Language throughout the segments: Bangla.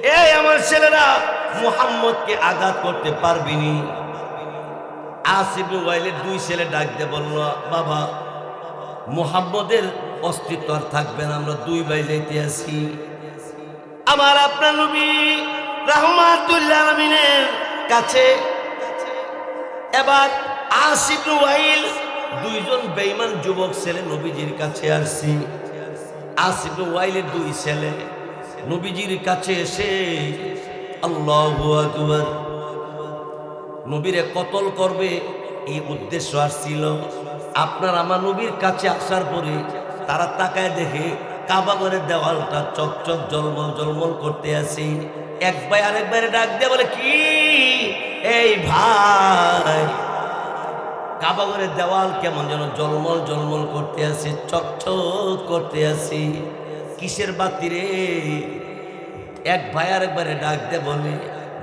এই আমার ছেলেরা মুহাম্মদকে আঘাত করতে পারবিনি। আস ইবনে ওয়াইলের দুই ছেলে ডাক দিয়ে বলল, বাবা মুহাম্মদের অস্তিত্ব আর থাকবে না, আমরা দুই ভাই যাইতে আছি। আমার আপনার নবী রাহমাতুল্লিল আলামিনের কাছে এবার আস ইবনে ওয়াইল দুইজন বেঈমান যুবক ছেলে নবীজির কাছে আসছি। আস ইবনে ওয়াইলের দুই ছেলে নবীজির কাছে এসে আল্লাহু আকবার, নবীরে কতল করবে এই উদ্দেশ্য আসছিল। আপনার আমার নবীর কাছে আসার পরে তারা তাকায় দেখে কাবা ঘরের দেওয়ালটা চকচক জলমল জলমল করতে আসি। এক ভাই আরেক ভাইয়ের ডাক দিয়ে বলে, কি এই ভাই, কাবা ঘরের দেওয়াল কেমন যেন জলমল জলমল করতে আসি, চকচক করতে আসি, কিসের বাতি রে? এক ভাই আরেকবারে ডাক দিয়ে বলে,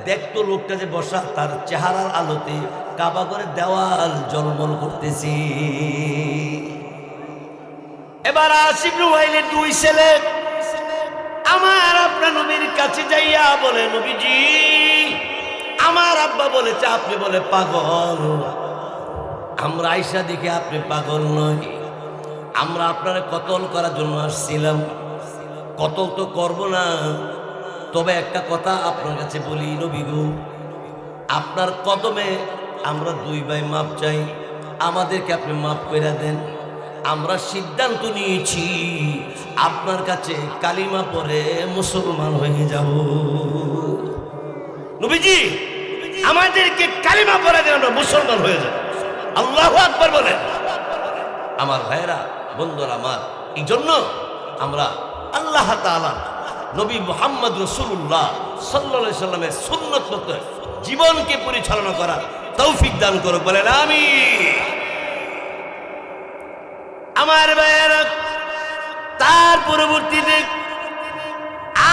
দেখতো লোকটা যে বসা, তার চেহারার আলোতে কাবা ঘরের দেওয়াল জলমল করতেছি। এবার আস ইবনে ওয়াইলের দুই ছেলে আমার আপনার নবীর কাছে যাইয়া বলে, নবীজি আমার আব্বা বলেছে আপনি বলে পাগল, আমরা আয়েশা দেখে আপনি পাগল নয়, আমরা আপনারা কতল করার জন্য আসছিলাম। কতল তো করব না, তবে একটা কথা আপনার কাছে বলি নবী গো, আপনার কদমে আমরা দুই ভাই মাপ চাই, আমাদেরকে আপনি মাফ করে দেন। আমরা সিদ্ধান্ত নিয়েছি আপনার কাছে কালিমা পড়ে মুসলমান হয়ে যাব। নবীজি আমাদেরকে কালিমা পড়ে দেন, আমরা মুসলমান হয়ে যাব। আল্লাহু আকবার বলেন। আমার ভাইরা বন্ধুরা আমার, এই জন্য আমরা আল্লাহ তাআলা নবী মুহাম্মদ রাসূলুল্লাহ সাল্লাল্লাহু আলাইহি সাল্লামের সুন্নাত মতো জীবনকে পরিচালনা করার তৌফিক দান করুক, বলেন আমিন। আমার ভাইরা, তার পরবর্তীতে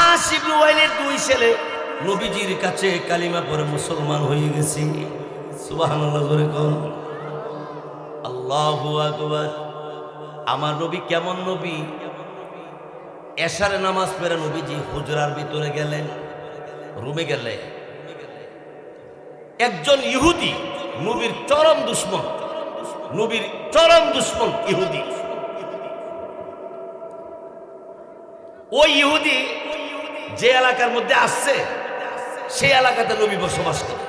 আস ইবনে ওয়াইলের দুই ছেলে নবীজির কাছে কালিমা পড়ে মুসলমান হয়ে গেছে। সুবহানাল্লাহ করে কোন আল্লাহু আকবার। আমার নবী কেমন নবী, এশারে নামাজ পড়ে নবীজি হুজরার ভিতরে গেলেন, রুমে গেলে একজন ইহুদি, নবীর চরম দুশমন, নবীর চরম দুশমন ইহুদি, ওই ইহুদি যে এলাকার মধ্যে আসছে সেই এলাকাতে নবী বসবাস করে।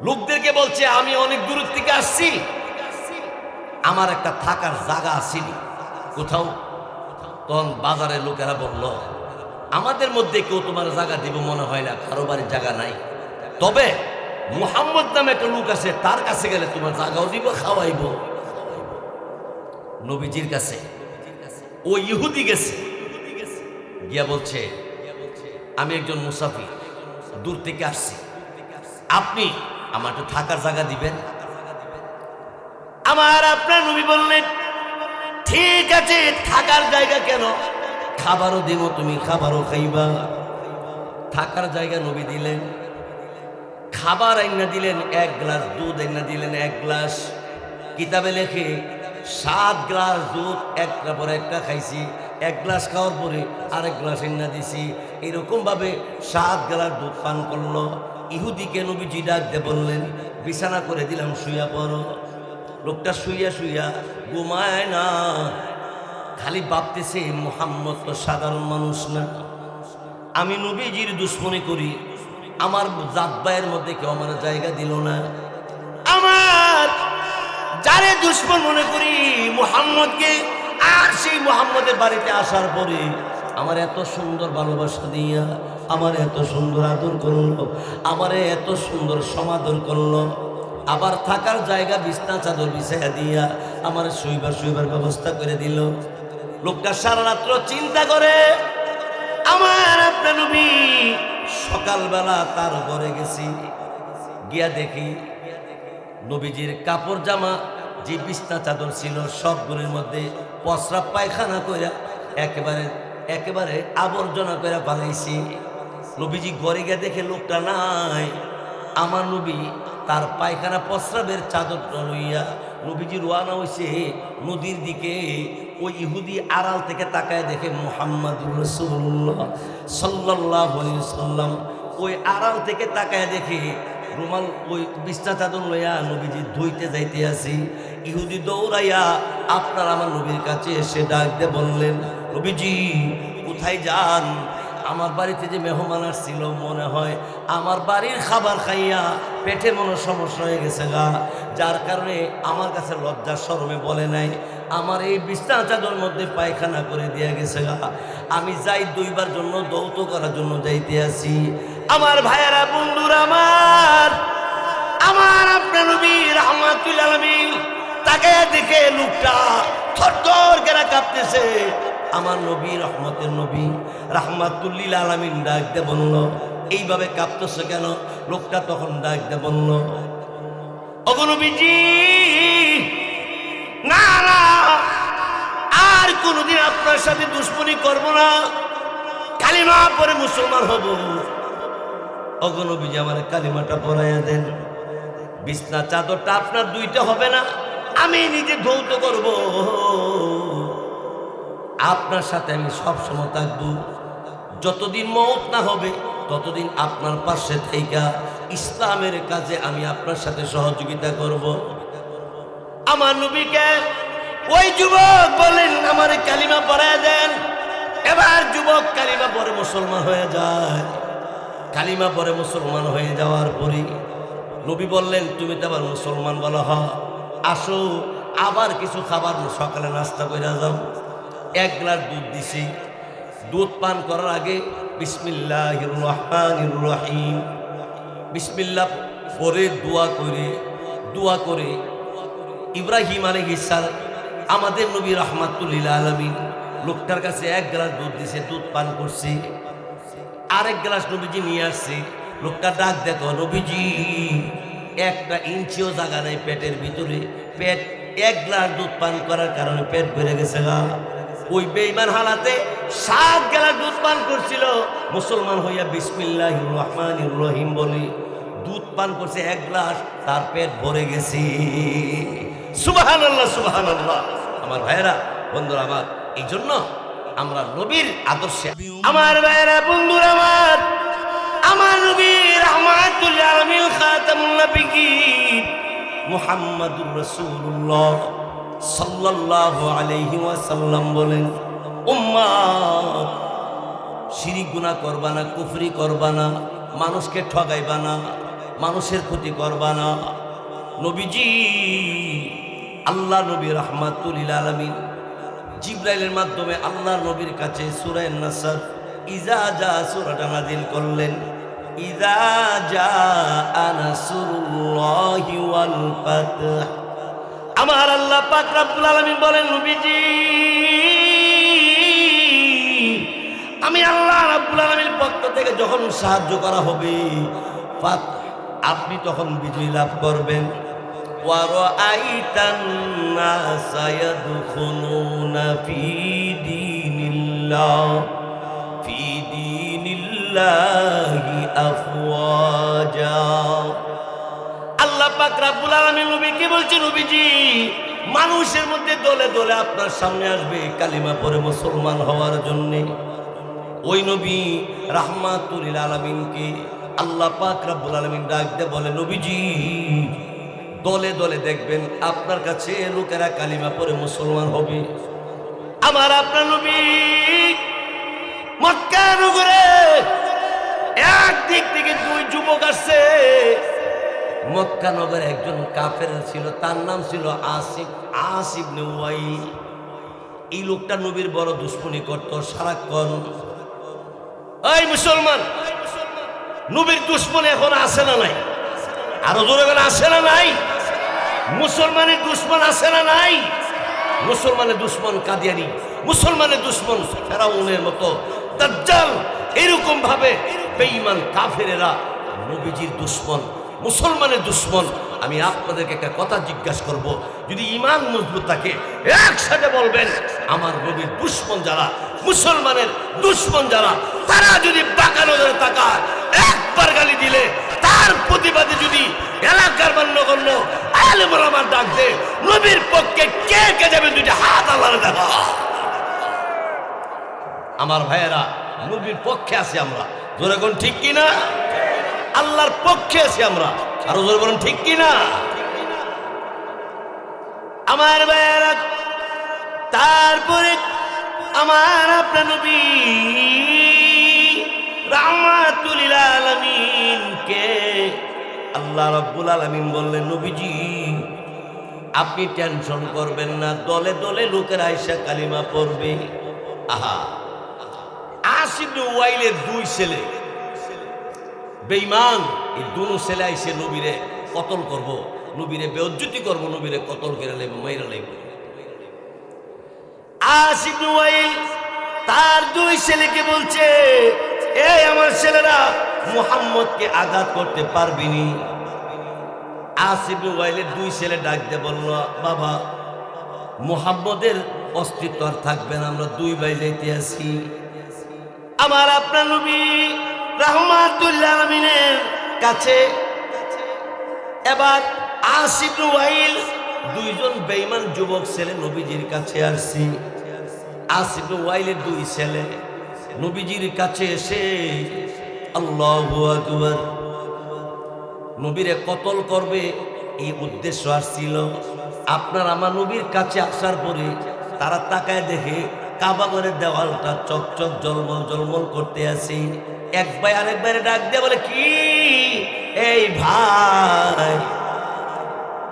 লোকদেরকে বলছে, আমি অনেক দূর থেকে আসছি, আমার একটা থাকার জায়গা আসেনি কোথাও। তখন বাজারের লোকেরা বলল, আমাদের মধ্যে কেউ তোমার জায়গা দিব মনে হয় না, কারো বাড়ির জায়গা নাই, তবে মুহাম্মদ নামে একটা লোক আছে, তার কাছে গেলে তোমার জায়গাও দিব, খাওয়াইব। নবীজির কাছে ওই ইহুদি গেছে, গিয়া বলছে, আমি একজন মুসাফির, দূর থেকে আসছি, আপনি আমার একটু থাকার জায়গা দিবেন। আমার আপনার নবী বললেন, ঠিক আছে, থাকার জায়গা কেন, খাবারও দিব, তুমি খাবারও খাইবা। থাকার জায়গা নবী দিলেন, খাবার আইনা দিলেন, এক গ্লাস দুধ আইনা দিলেন, এক গ্লাস। কিতাবে লেখে 7 গ্লাস দুধ একটা পরে একটা খাইছি, এক গ্লাস খাওয়ার পরে আরেক গ্লাস আইনা দিছি। এরকম ভাবে 7 গ্লাস দুধ পান করলো। ইহুদিকে নবীজি ডাক দিয়ে বললেন, বিছানা করে দিলাম, শুইয়া পড়ো। লোকটা শুইয়া শুইয়া ঘুমায় না, খালি ভাবতেছে মুহাম্মদ তো সাধারণ মানুষ না, আমি নবীজির দুশ্মনী করি, আমার জাত ভাইয়ের মধ্যে কেউ আমার জায়গা দিল না, আমার যারে দুশ্মন মনে করি মুহাম্মদকে, আর সেই মুহাম্মদের বাড়িতে আসার পরে আমার এত সুন্দর ভালোবাসা দিয়া, আমার এত সুন্দর আদর করলো, আমারে এত সুন্দর সমাদর করলো, আবার থাকার জায়গা বিছনা চাদর বিছাইয়া দিয়া আমার শুইবার ব্যবস্থা করে দিল। লোকটা সারা রাত্র চিন্তা করে। আমার আপনার নবী সকালবেলা তার ঘরে গেছি, গিয়া দেখি নবীজির কাপড় জামা যে বিছনা চাদর ছিল সবগুলোর মধ্যে প্রস্রাব পায়খানা কইরা একেবারে আবর্জনা করে পালাইছি। নবীজি ঘরে গিয়ে দেখে লোকটা নাই। আমার নবী তার পায়খানা প্রস্রাবের চাদরটা লইয়া নবীজি রওনা হইছে নদীর দিকে। ওই ইহুদি আড়াল থেকে তাকায় দেখে মুহাম্মাদুর রাসূলুল্লাহ সাল্লাল্লাহু আলাইহি সাল্লাম। ওই আড়াল থেকে তাকায় দেখে রুমাল ওই বিছনা চাদর লইয়া নবীজি ধুইতে যাইতে আসি। ইহুদি দৌড়াইয়া আপনার আমার নবীর কাছে এসে ডাক দিয়ে বললেন, নবীজি কোথায় যান? আমার বাড়িতে যে মেহমান আসছিল মনে হয় আমার বাড়ির খাবার খাইয়া পেটে মনে সমস্যা হয়ে গেছে গা, যার কারণে আমার কাছে লজ্জা শরমে বলে নাই, আমার এই বিছনা চাদর মধ্যে পায়খানা করে দিয়ে গেছে গা। আমি যাই দুইবার জন্য দৌত করার জন্য যাইতে আসি। আমার ভাইয়েরা বন্ধুরা আমার আপনার নবী রাহমাতুল আলামিন তাকে দেখে লোকটা থরথর করে কাঁপতেছে। আমার নবী রহমতের নবী রাহমাতুল আলামিন ডাক দিয়ে বলল, এইভাবে কাঁপতেছে কেন? লোকটা তখন ডাক দিয়ে বলল, ওগো নবীজি, না না, আর কোনোদিন আপনার সাথে দুশ্মনী করব না, কালিমা পরে মুসলমান হব। ওগো নবীজি, আমার কালিমাটা পরাইয়া দেন। বিছনা চাদরটা আপনার দুইটা হবে না, আমি নিজে ধৌত করব। আপনার সাথে আমি সব সময় থাকবো, যতদিন মওত না হবে ততদিন আপনার পাশে থেকে ইসলামের কাজে আমি আপনার সাথে সহযোগিতা করব। আমার নবীকে ওই যুবক বলেন, আমার কালিমা পড়ায় দেন। এবার যুবক কালিমা পরে মুসলমান হয়ে যায়। কালিমা পরে মুসলমান হয়ে যাওয়ার পরে নবী বললেন, তুমি তো আবার মুসলমান বলা হ, আসো আবার কিছু খাবার সকালে নাস্তা করে যাও। এক গ্লাস দুধ দিছি। দুধ পান করার আগে বিসমিল্লাহির রহমানির রহিম বিসমিল্লাহ পরে দোয়া করে ইব্রাহিম আলাইহিস সালাম আমাদের নবী রাহমাতুল লিল আলামিন লোকটার কাছে এক গ্লাস দুধ দিছে, দুধ পান করছি। আরেক গ্লাস নবীজি নিয়ে আসছে। লোকটা ডাক দেখো, নবীজি একটা ইঞ্চিও জায়গা নাই পেটের ভিতরে, পেট এক গ্লাস দুধ পান করার কারণে পেট ভরে গেছে গা। ওই বেঈমান হালাতে 7 গ্লাস দুধ পান করছিল, মুসলমান হইয়া বিসমিল্লাহির রহমানির রহিম বলে দুধ পান করছে এক গ্লাস, তার পেট ভরে গেছে। সুবহানাল্লাহ সুবহানাল্লাহ। আমার ভাইয়েরা বন্ধুরা আমার, এই জন্য আমরা নবীর আদর্শে, আমার ভাইয়েরা বন্ধুরা আমার নবী রাহমাতুল আলামিন খাতামুন নবিয়্যিন মুহাম্মাদুর রাসূলুল্লাহ সাল্লাল্লাহু আলাইহি ওয়াসাল্লাম বলেন, উম্মত শিরিক গুনাহ করবা না, কুফরি করবা না, মানুষকে ঠগাইবা না, মানুষের ক্ষতি করবা না। নবীজি আল্লাহ নবী রাহমাতুল লিল আলামিন জিবরাইলের মাধ্যমে আল্লাহর নবীর কাছে সূরা আন-নাসর ইজা জা সূরাটা নাযিল করলেন। ইজা জা নাসরুল্লাহি ওয়াল ফাতহ। আমার আল্লাহ পাক রব্বুল আলামিন বলেন, নবীজি আমি আল্লাহ রব্বুল আলামিনের পক্ষ থেকে যখন সাহায্য করা হবে, আপনি তখন বিজয় লাভ করবেন। ওয়া রাআইতান নাসা ইয়াদখুলুনা ফি দীনিল্লাহি আফওয়াজা। আল্লাহ পাক রব্বুল আলামিন নবীকে বলছেন, নবীজি মানুষের মধ্যে দলে দলে আপনার সামনে আসবে কালিমা পড়ে মুসলমান হওয়ার জন্য। ওই নবী রাহমাতুল লিল আলামিনকে আল্লাহ পাক রব্বুল আলামিন ডাক দিয়ে বলে, নবীজি দলে দলে দেখবেন আপনার কাছে লোকেরা কালিমা পড়ে মুসলমান হবে। আমার আপনার নবী মক্কা নগরে একদিক থেকে 2 যুবক আসছে। মক্কা নগরে একজন কাফের ছিল, তার নাম ছিল আস ইবনে ওয়াইল। এই লোকটা নবীর বড় দুশমনী করত সারাক্ষণ। এই মুসলমান, নবীর দুশমন এখন আছে না নাই? আরো জোরে বলে, আছে না নাই? মুসলমানের দুশমন আছে না নাই? মুসলমানের দুশমন কাদিয়ানি, মুসলমানের দুশমন ফেরাউনের মতো দাজ্জাল, এরকম ভাবে বেঈমান কাফেরেরা নবীজির দুশমন, মুসলমানের দুশমন। আমি আপনাদেরকে একটা কথা জিজ্ঞাসা করব, যদি ঈমান মজবুত থাকে একসাথে বলবেন, আমার নবীর দুশমন যারা, মুসলমানের দুশমন যারা, তারা যদি বাঁকা নজরে তাকায়, একবার গালি দিলে তার প্রতিবাদে যদি এলাকার মান্যগণ্য আলেম ওলামার ডাক দে, নবীর পক্ষে কে কে যাবে দুইটা হাত আল্লাহর দেখা। আমার ভাইয়েরা, নবীর পক্ষে আছি আমরা, জোরে কোন ঠিক কিনা? আল্লাহর পক্ষে আছি আমরা, আরো জোরে বলুন ঠিক কিনা? আমার ভাইয়েরা, তারপরে আমার আপনার নবী রাহমাতুল লিল আলামিন কে আল্লাহ রাব্বুল আলামিন বললেন, নবীজি আপনি টেনশন করবেন না, দলে দলে লোকেরা আয়েশা কালিমা পড়বে। আহা, আস ইবনে ওয়াইলের দুই ছেলে বেঈমান, এই দুনো ছেলে আইসে নবীরে কতল করব, নবীরে বেইজ্জতি করব, নবীরে কতল করে লাইব, মাইরা লাইব। আস ইবনে ওয়াইল তার দুই ছেলেকে বলছে, এই আমার ছেলেরা মুহাম্মদকে আঘাত করতে পারবিনি। আস ইবনে ওয়াইলের দুই ছেলে ডাক দিয়ে বলল, বাবা মুহাম্মদের অস্তিত্ব আর থাকবে না, আমরা দুই ভাই যাইতে আছি। আমার আপনার নবী রাহমাতুল লিল আলামিনের কাছে এবার আস ইবনে ওয়াইল দুইজন বেঈমান যুবক ছেলে নবীজির কাছে আসছে। আস ইবনে ওয়াইলের দুই ছেলে নবীজির কাছে এসে আল্লাহু আকবার, নবীরে কতল করবে এই উদ্দেশ্য আসছিল। আপনার আমার নবীর কাছে আসার পরে তারা তাকায় দেখে কাবা ঘরের দেওয়ালটা চকচক জলমল জলমল করতে আসি। এক ভাই আরেক ভাইয়ের ডাক দিয়ে বলে, কি এই ভাই,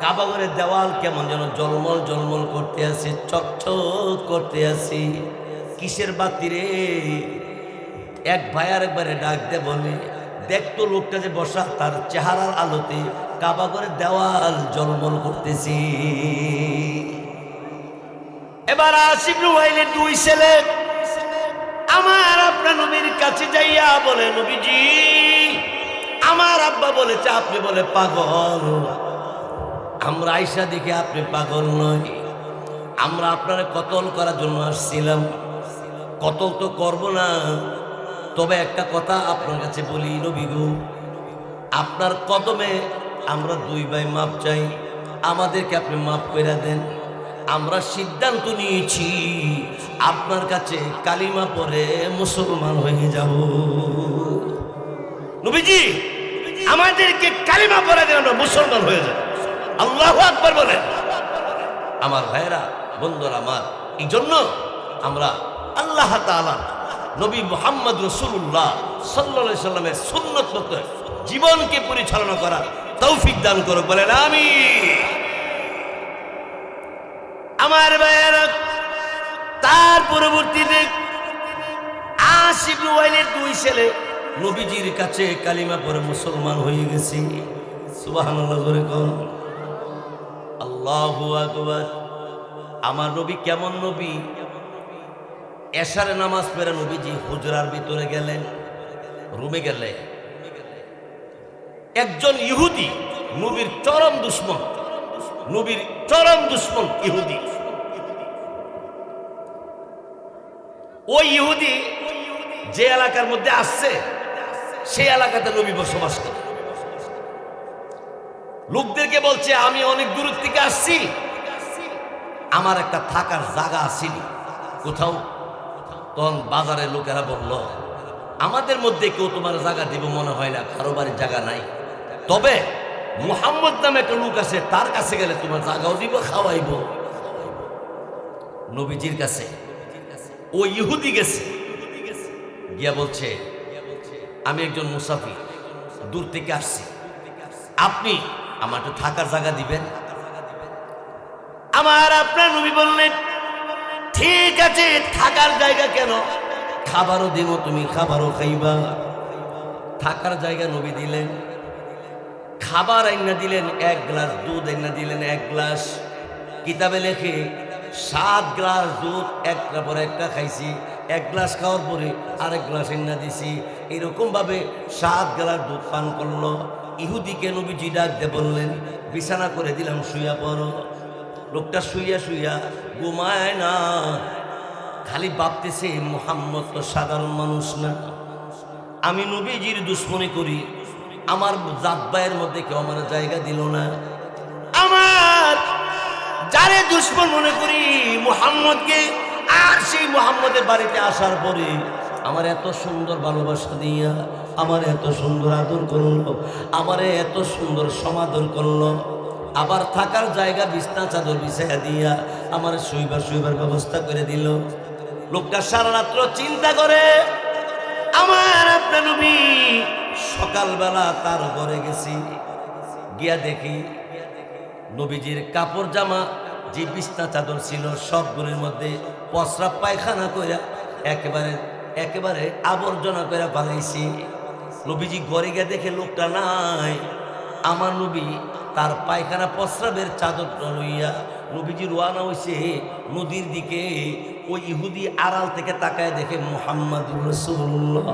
কাবা ঘরের দেওয়াল কেমন যেন জলমল জলমল করতে আসি, চকচক করতে আসি, কিসের বাতি রে? এক ভাই আরেক ভাইয়ের ডাক দিয়ে বলে, দেখতো লোকটা যে বসা, তার চেহারার আলোতে কাবা ঘরের দেওয়াল জলমল করতেছি। এবার আস ইবনে ওয়াইলের দুই ছেলে আমার আপনার নবীর কাছে যাইয়া বলে, নবীজি আমার আব্বা বলেছে আপনি বলে পাগল, আমরা আয়েশা দেখে আপনি পাগল নয়, আমরা আপনারা কতল করার জন্য আসছিলাম, কতল তো করব না, তবে একটা কথা আপনার কাছে বলি নবী গো, আপনার কদমে আমরা দুই ভাই মাপ চাই, আমাদেরকে আপনি মাফ করে দেন। আমরা সিদ্ধান্ত নিয়েছি আপনার কাছে কালিমা পড়ে মুসলমান হয়ে যাব। নবীজি আমাদেরকে কালিমা পড়ে দেন, আমরা মুসলমান হয়ে যাব। আল্লাহু আকবার বলেন। আমার ভাইরা, বন্ধুরা আমার, এই জন্য আমরা আল্লাহ তাআলা নবী মুহাম্মদ রাসূলুল্লাহ সাল্লাল্লাহু আলাইহি সাল্লামের সুন্নাত মতো জীবনকে পরিচালনা করার তৌফিক দান করুক, বলেন আমিন। আমার ভাইয়েরা, তার পরবর্তীতে আস ইবনে ওয়াইলের দুই ছেলে নবীজির কাছে কালিমা পড়ে মুসলমান হয়ে গেছে। সুবহানাল্লাহ, জোরে কোন আল্লাহু আকবার। আমার নবী কেমন নবী, এশারে নামাজ পড়ে নবীজি হুজরার ভিতরে গেলেন, রুমে গেলে একজন ইহুদি, নবীর চরম দুশমন, নবীর চরম দুশমন ইহুদি, ওই ইহুদি যে এলাকার মধ্যে আসছে সেই এলাকাতে নবী বসবাস করে, লোকদেরকে বলছে আমি অনেক দূর থেকে আসছি, আমার একটা থাকার জায়গা আসেনি কোথাও। তখন বাজারের লোকেরা বলল, আমাদের মধ্যে কেউ তোমার জায়গা দিব মনে হয় না, কারো বাড়ির জায়গা নাই, তবে মুহাম্মদ নামে একটা লোক আছে, তার কাছে গেলে তোমার জায়গাও দিব, খাওয়াইব। নবীজির কাছে ওই ইহুদি গেছে, গিয়া বলছে আমি একজন মুসাফির, দূর থেকে আসছি, আপনি আমার একটু থাকার জায়গা দিবেন। আমার আপনার নবী বললেন, ঠিক আছে, থাকার জায়গা কেন, খাবারও দিব, তুমি খাবারও খাইবা। থাকার জায়গা নবী দিলেন, খাবার আইনা দিলেন, এক গ্লাস দুধ আইনা দিলেন, এক গ্লাস। কিতাবে লেখে 7 গ্লাস দুধ একটা পরে একটা খাইছি, এক গ্লাস খাওয়ার পরে আরেক গ্লাস আইনা দিছি, এরকম ভাবে 7 গ্লাস দুধ পান করলো। ইহুদিকে নবীজি ডাক দিয়ে বললেন, বিছানা করে দিলাম, শুইয়া পড়ো। লোকটা শুইয়া শুইয়া ঘুমায় না, খালি ভাবতেছে মুহাম্মদ তো সাধারণ মানুষ না, আমি নবীজির দুশ্মনী করি, আমার জাত ভাইয়ের মধ্যে কেউ আমার জায়গা দিল না। আমার দুশ্মন মনে করি মুহাম্মদকে। আর সেই মুহাম্মদের বাড়িতে আসার পরে আমার এত সুন্দর ভালোবাসা দিয়া আমার এত সুন্দর আদর করলো, আমারে এত সুন্দর সমাদর করলো, আবার থাকার জায়গা বিছনা চাদর বিছাইয়া দিয়া আমার শুইবার ব্যবস্থা করে দিল। লোকটা সারা রাত্র চিন্তা করে আমার আপনার নবী। সকালবেলা তার ঘরে গেছি, গিয়া দেখি নবীজির কাপড় জামা যে বিছনা চাদর ছিল সবগুলোর মধ্যে প্রস্রাব পায়খানা কইরা একেবারে আবর্জনা করে পালাইছি। নবীজি ঘরে গিয়ে দেখে লোকটা নাই। আমার নবী তার পায়খানা প্রস্রাবের চাদরটা লইয়া নবীজি রওনা হইছে নদীর দিকে। ওই ইহুদি আড়াল থেকে তাকায় দেখে মুহাম্মাদুর রাসূলুল্লাহ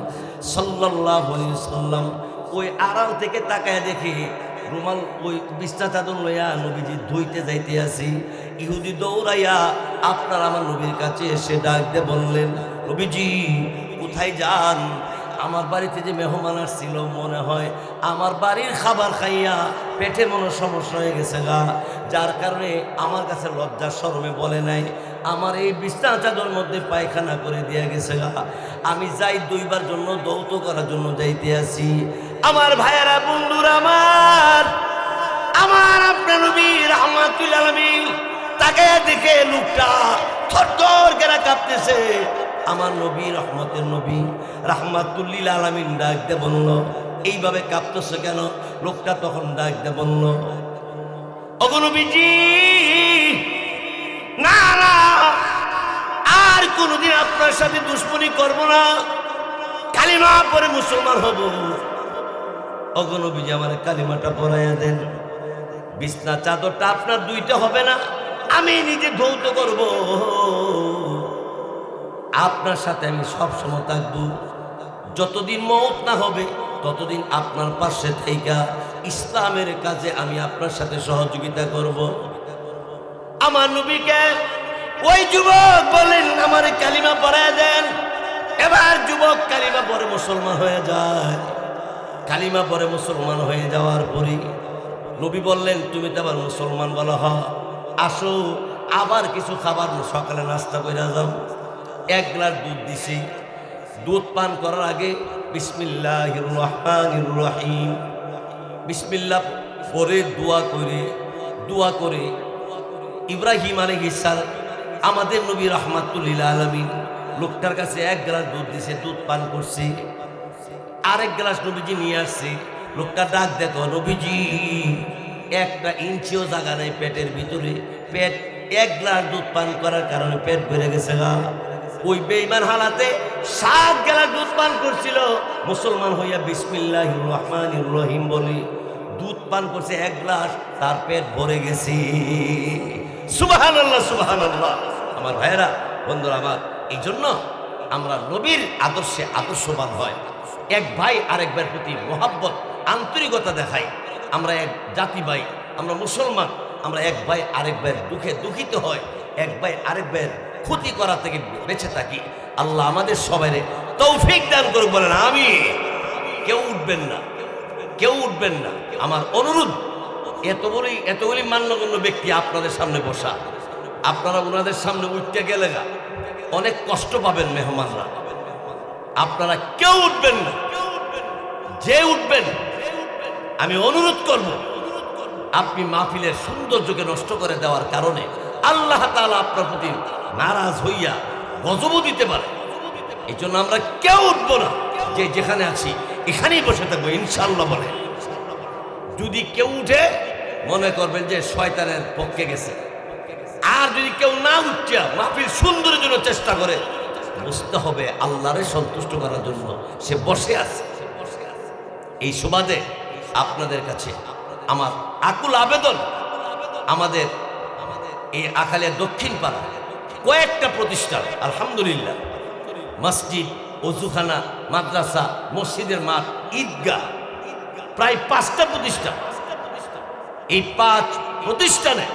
সাল্লাল্লাহু আলাইহি ওয়াসাল্লাম ওই আড়াল থেকে তাকায় দেখে রুমাল ওই বিছনা চাদর লইয়া নবীজি ধুইতে যাইতে আসি। ইহুদি দৌড়াইয়া আপনার আমার নবীর কাছে এসে ডাক দিয়ে বললেন, নবীজি কোথায় যান? আমার বাড়িতে যে মেহমান আসছিল মনে হয় আমার বাড়ির খাবার খাইয়া পেটে মনে সমস্যা হয়ে গেছে গা, যার কারণে আমার কাছে লজ্জা শরমে বলে নাই, আমার এই বিছনা চাদর মধ্যে পায়খানা করে দিয়ে গেছে গা। আমি যাই দুইবার জন্য দৌত করার জন্য যাইতে আসি। আমার ভাইয়েরা বন্ধুরা আমার আপনার নবী রাহমাতুল আলামিন তাকে দেখে লোকটা থরথর করে কাঁপতেছে। আমার নবী রহমতের নবী রাহমাতুল আলামিন ডাক দিয়ে বলল, এইভাবে কাঁপতেছে কেন? লোকটা তখন ডাক দিয়ে বলল, ওগো নবীজি, না না, আর কোনোদিন আপনার সাথে দুশ্মনী করব না, কালিমা পরে মুসলমান হব। ওগো নবীজি, আমার কালিমাটা পরাইয়া দেন। বিছনা চাদরটা আপনার দুইটা হবে না, আমি নিজে ধৌত করব। আপনার সাথে আমি সব সময় থাকবো। যতদিন মওত না হবে ততদিন আপনার পাশে থেকে ইসলামের কাজে আমি আপনার সাথে সহযোগিতা করব। আমার নবীকে ওই যুবক বলেন, আমার কালিমা পড়ায় দেন। এবার যুবক কালিমা পরে মুসলমান হয়ে যায়। কালিমা পরে মুসলমান হয়ে যাওয়ার পরে নবী বললেন, তুমি তো আবার মুসলমান বলা হ, আসো আবার কিছু খাবার সকালে নাস্তা করে যাও। এক গ্লাস দুধ দিছি। দুধ পান করার আগে বিসমিল্লাহির রহমানির রহিম বিসমিল্লাহ পরে দোয়া করে ইব্রাহিম আলাইহিস সালাম আমাদের নবী রাহমাতুল লিল আলামিন লোকটার কাছে এক গ্লাস দুধ দিছে, দুধ পান করছি। আরেক গ্লাস নবীজি নিয়ে আসছে। লোকটা ডাক দেখো, নবীজি একটা ইঞ্চিও জায়গা নেই পেটের ভিতরে, পেট এক গ্লাস দুধ পান করার কারণে পেট ভরে গেছে গা। ওই বেঈমান হালাতে 7 গ্লাস দুধ পান করছিল, মুসলমান হইয়া বিসমিল্লাহির রহমানির রহিম বলে দুধ পান করছে এক গ্লাস, তার পেট ভরে গেছে। সুবহানাল্লাহ সুবহানাল্লাহ। আমার ভাইয়েরা বন্ধুরা আমার, এই জন্য আমরা নবীর আদর্শে আদর্শবান হয়। এক ভাই আরেক ভাইয়ের প্রতি মোহাব্বত আন্তরিকতা দেখাই। আমরা এক জাতি ভাই, আমরা মুসলমান, আমরা এক ভাই আরেক ভাইয়ের দুঃখে দুঃখিত হয়, এক ভাই আরেক ভাইয়ের ক্ষতি করা থেকে বেঁচে থাকি। আল্লাহ আমাদের সবাই তৌফিক দান করুক, বলেন আমিন। কেউ উঠবেন না, কেউ উঠবেন না। আমার অনুরোধ, এতগুলি মান্যগণ্য ব্যক্তি আপনাদের সামনে বসা, আপনারা ওনাদের সামনে উঠতে গেলে না অনেক কষ্ট পাবেন মেহমানরা। আপনারা কেউ উঠবেন না, যে উঠবেন আমি অনুরোধ করব, আপনি মাহফিলের সৌন্দর্যকে নষ্ট করে দেওয়ার কারণে আল্লাহ তাআলা আপনার প্রতি নারাজ হইয়া গজব দিতে পারে। এই জন্য আমরা কেউ উঠবো না, যে যেখানে আছি এখানেই বসে থাকবো ইনশাআল্লাহ বলে। যদি কেউ উঠে মনে করবেন যে শয়তানের পক্ষে গেছে, আর যদি কেউ না উঠিয়া মাহফিল সুন্দরের জন্য চেষ্টা করে, বুঝতে হবে আল্লাহরে সন্তুষ্ট করার জন্য সে বসে আছে। এই সুবাদে আপনাদের কাছে আমার আকুল আবেদন, আমাদের এই আখালিয়া দক্ষিণ পাড়া কয়েকটা প্রতিষ্ঠান আলহামদুলিল্লাহ, মসজিদ, ওযুখানা, মাদ্রাসা, মসজিদের মাঠ, ঈদগাহ, প্রায় 5টা প্রতিষ্ঠান। এই 5 প্রতিষ্ঠানে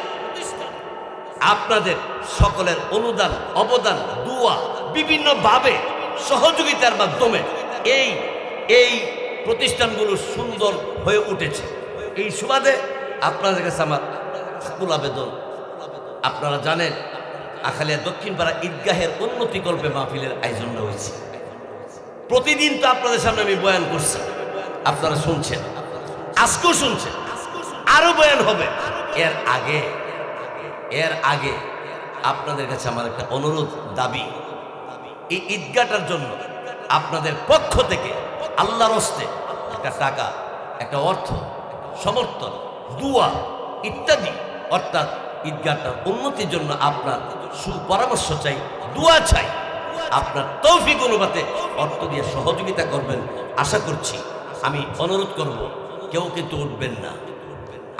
আপনাদের সকলের অনুদান, অবদান, দোয়া, বিভিন্নভাবে সহযোগিতার মাধ্যমে এই প্রতিষ্ঠানগুলো সুন্দর হয়ে উঠেছে। এই সুবাদে আপনাদের কাছে আমার আকুল আবেদন, আপনারা জানেন আখালিয়া দক্ষিণপাড়া ঈদগাহের উন্নতিকল্পে মাহফিলের আয়োজনটা হয়েছে। প্রতিদিন তো আপনাদের সামনে আমি বয়ান করছি, আপনারা শুনছেন, আজকেও শুনছেন, আরো বয়ান হবে। এর আগে আপনাদের কাছে আমার একটা অনুরোধ, দাবি, এই ঈদগাহটার জন্য আপনাদের পক্ষ থেকে আল্লাহর হস্তে একটা টাকা, একটা অর্থ, সমর্থন, দুয়া ইত্যাদি, অর্থাৎ ঈদগাহটার উন্নতির জন্য আপনার সুপরামর্শ চাই, দুয়া চাই। আপনার তৌফিক অনুপাতে অর্থ দিয়ে সহযোগিতা করবেন আশা করছি। আমি অনুরোধ করব, কেউ কিন্তু উঠবেন না।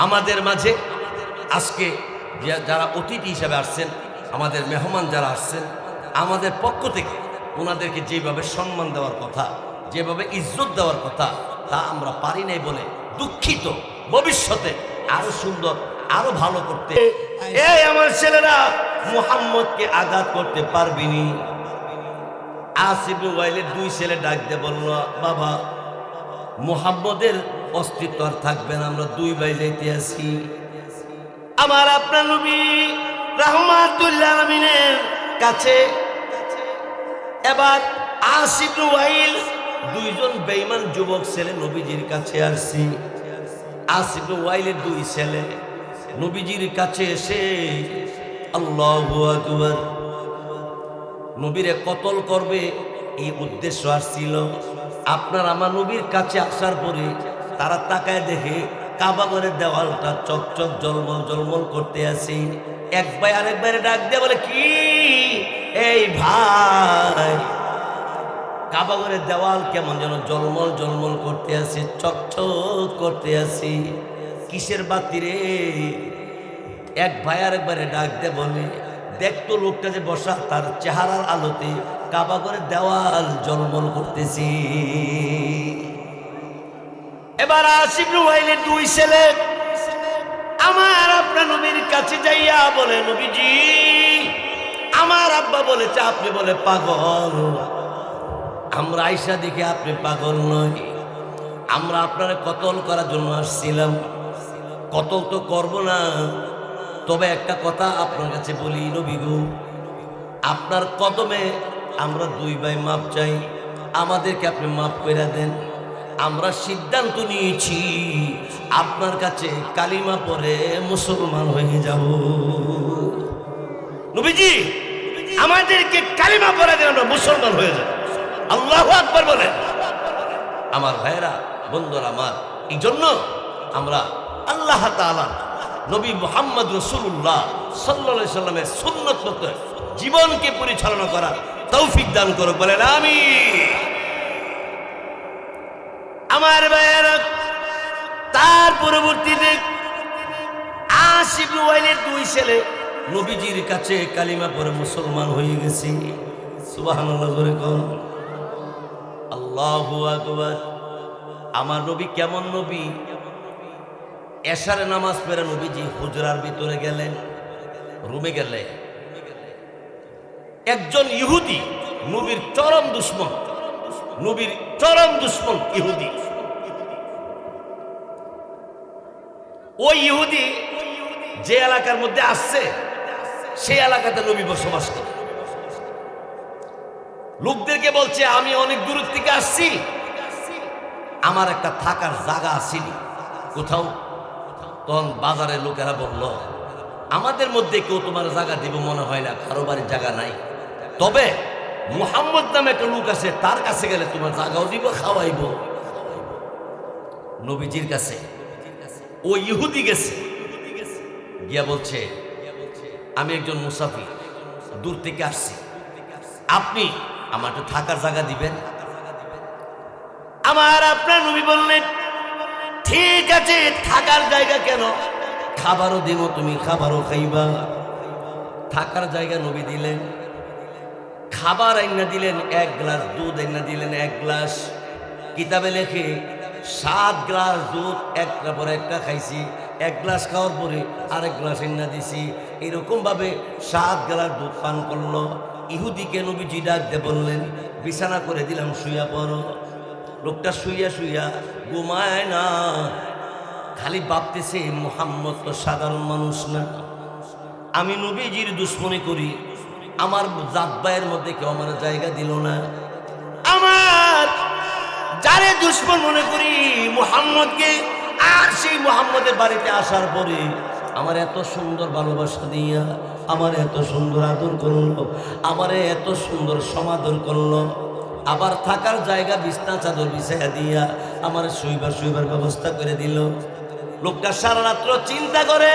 আমাদের মাঝে আজকে যারা অতিথি হিসাবে আসছেন, আমাদের মেহমান যারা আসছেন, আমাদের পক্ষ থেকে ওনাদেরকে যেভাবে সম্মান দেওয়ার কথা, যেভাবে ইজ্জত দেওয়ার কথা, তা আমরা পারি নাই বলে দুঃখিত। ভবিষ্যতে আরো সুন্দর, আরো ভালো করতে। এই আমার ছেলেরা মুহাম্মদকে আঘাত করতে পারবিনি। আসিফ ওয়াইলের দুই ছেলে ডাক দিয়ে বলল, বাবা মুহাম্মদের অস্তিত্ব আর থাকবে না, আমরা দুই ভাই যাইতে আছি। আমার আপনার নবী রাহমাতুল্লাহ আলামিনের কাছে এবার আসিফ ওয়াইল দুইজন বেঈমান যুবক ছেলে নবীজির কাছে আসছি। আসিফ ওয়াইলের দুই ছেলে নবীজির কাছে এসে আল্লাহু আকবার, নবীরে কতল করবে এই উদ্দেশ্য আসছিল। আপনার আমার নবীর কাছে আসার পরে তারা তাকায় দেখে কাবা ঘরের দেওয়ালটা চকচক জলমল জলমল করতে আসি। এক ভাই আরেক ভাইয়ের ডাক দিয়ে বলে, কি এই ভাই, কাবা ঘরের দেওয়াল কেমন যেন জলমল জলমল করতে আসি, চকচক করতে আসি, কিসের বাতি রে? এক ভাই আরেক ভাইয়ের ডাক দিয়ে বলে, দেখতো লোকটা যে বসা, তার চেহারার আলোতে কাবা ঘরের দেওয়াল জলমল করতেছি। এবার আসিফ ওয়াইলের দুই ছেলে আমার আপনার নবীর কাছে যাইয়া বলে, নবীজি আমার আব্বা বলেছে আপনি বলে পাগল, আমরা আয়সা দেখে আপনি পাগল নয়, আমরা আপনারা কতল করার জন্য আসছিলাম। কতল তো করব না, তবে একটা কথা আপনার কাছে বলি নবী গো, আপনার কদমে আমরা দুই ভাই মাপ চাই, আমাদেরকে আপনি মাফ করে দেন। আমরা সিদ্ধান্ত নিয়েছি আপনার কাছে কালিমা পড়ে মুসলমান হয়ে যাব। নবীজি আমাদেরকে কালিমা পড়ে দেন, আমরা মুসলমান হয়ে যাব। আল্লাহু আকবার বলেন। আমার ভাইরা, বন্ধুরা আমার, এই জন্য আমরা আল্লাহ তাআলা নবী মুহাম্মদ রাসূলুল্লাহ সাল্লাল্লাহু আলাইহি সাল্লামের সুন্নাত মতো জীবনকে পরিচালনা করার তৌফিক দান করুক, বলেন আমিন। আমার ভাইয়েরা, তার পরবর্তীতে আসিফ ওয়াইলের দুই ছেলে নবীজির কাছে কালিমা পড়ে মুসলমান হয়ে গেছে। সুবহানাল্লাহ করে কোন আল্লাহু আকবার। আমার নবী কেমন নবী, এশারে নামাজ পড়ে নবীজি হুজরার ভিতরে গেলেন, রুমে গেলে একজন ইহুদি, নবীর চরম দুশমন, নবীর চরম দুশমন ইহুদি, ওই ইহুদি যে এলাকার মধ্যে আসছে সেই এলাকাতে নবী বসবাস করে। লোকদেরকে বলছে, আমি অনেক দূর থেকে আসছি, আমার একটা থাকার জায়গা আসেনি কোথাও। তখন বাজারের লোকেরা বলল, আমাদের মধ্যে কেউ তোমার জায়গা দিব মনে হয় না, কারো বাড়ির জায়গা নাই, তবে মুহাম্মদ নামে একটা লোক আছে, তার কাছে গেলে তোমার জায়গাও দিব, খাওয়াইব। নবীজির কাছে ওই ইহুদি গেছে, গিয়া বলছে, আমি একজন মুসাফির, দূর থেকে আসছি, আপনি আমার একটু থাকার জায়গা দিবেন। আমার আপনার নবী বললেন, ঠিক আছে, থাকার জায়গা কেন, খাবারও দিব, তুমি খাবারও খাইবা। থাকার জায়গা নবী দিলেন, খাবার আইনা দিলেন, এক গ্লাস দুধ আইনা দিলেন, এক গ্লাস। কিতাবে লেখে 7 গ্লাস দুধ একটা পরে একটা খাইছি, এক গ্লাস খাওয়ার পরে আরেক গ্লাস আইনা দিছি। এরকম ভাবে 7 গ্লাস দুধ পান করলো। ইহুদিকে নবীজি ডাক দিয়ে বললেন, বিছানা করে দিলাম, শুইয়া পড়ো। লোকটা শুইয়া শুইয়া ঘুমায় না, খালি ভাবতেছে মুহাম্মদ তো সাধারণ মানুষ না, আমি নবীজির দুশ্মনী করি, আমার জাব্বায়ের মধ্যে কেউ আমার জায়গা দিল না। আমার যারে দুশ্মন মনে করি মুহাম্মদকে, আর সেই মুহাম্মদের বাড়িতে আসার পরে আমার এত সুন্দর ভালোবাসা দিয়া আমার এত সুন্দর আদর করলো, আমারে এত সুন্দর সমাদর করলো, আবার থাকার জায়গা বিছনা চাদর বিছাইয়া দিয়া আমার শুইবার ব্যবস্থা করে দিল। লোকটা সারা রাত্র চিন্তা করে,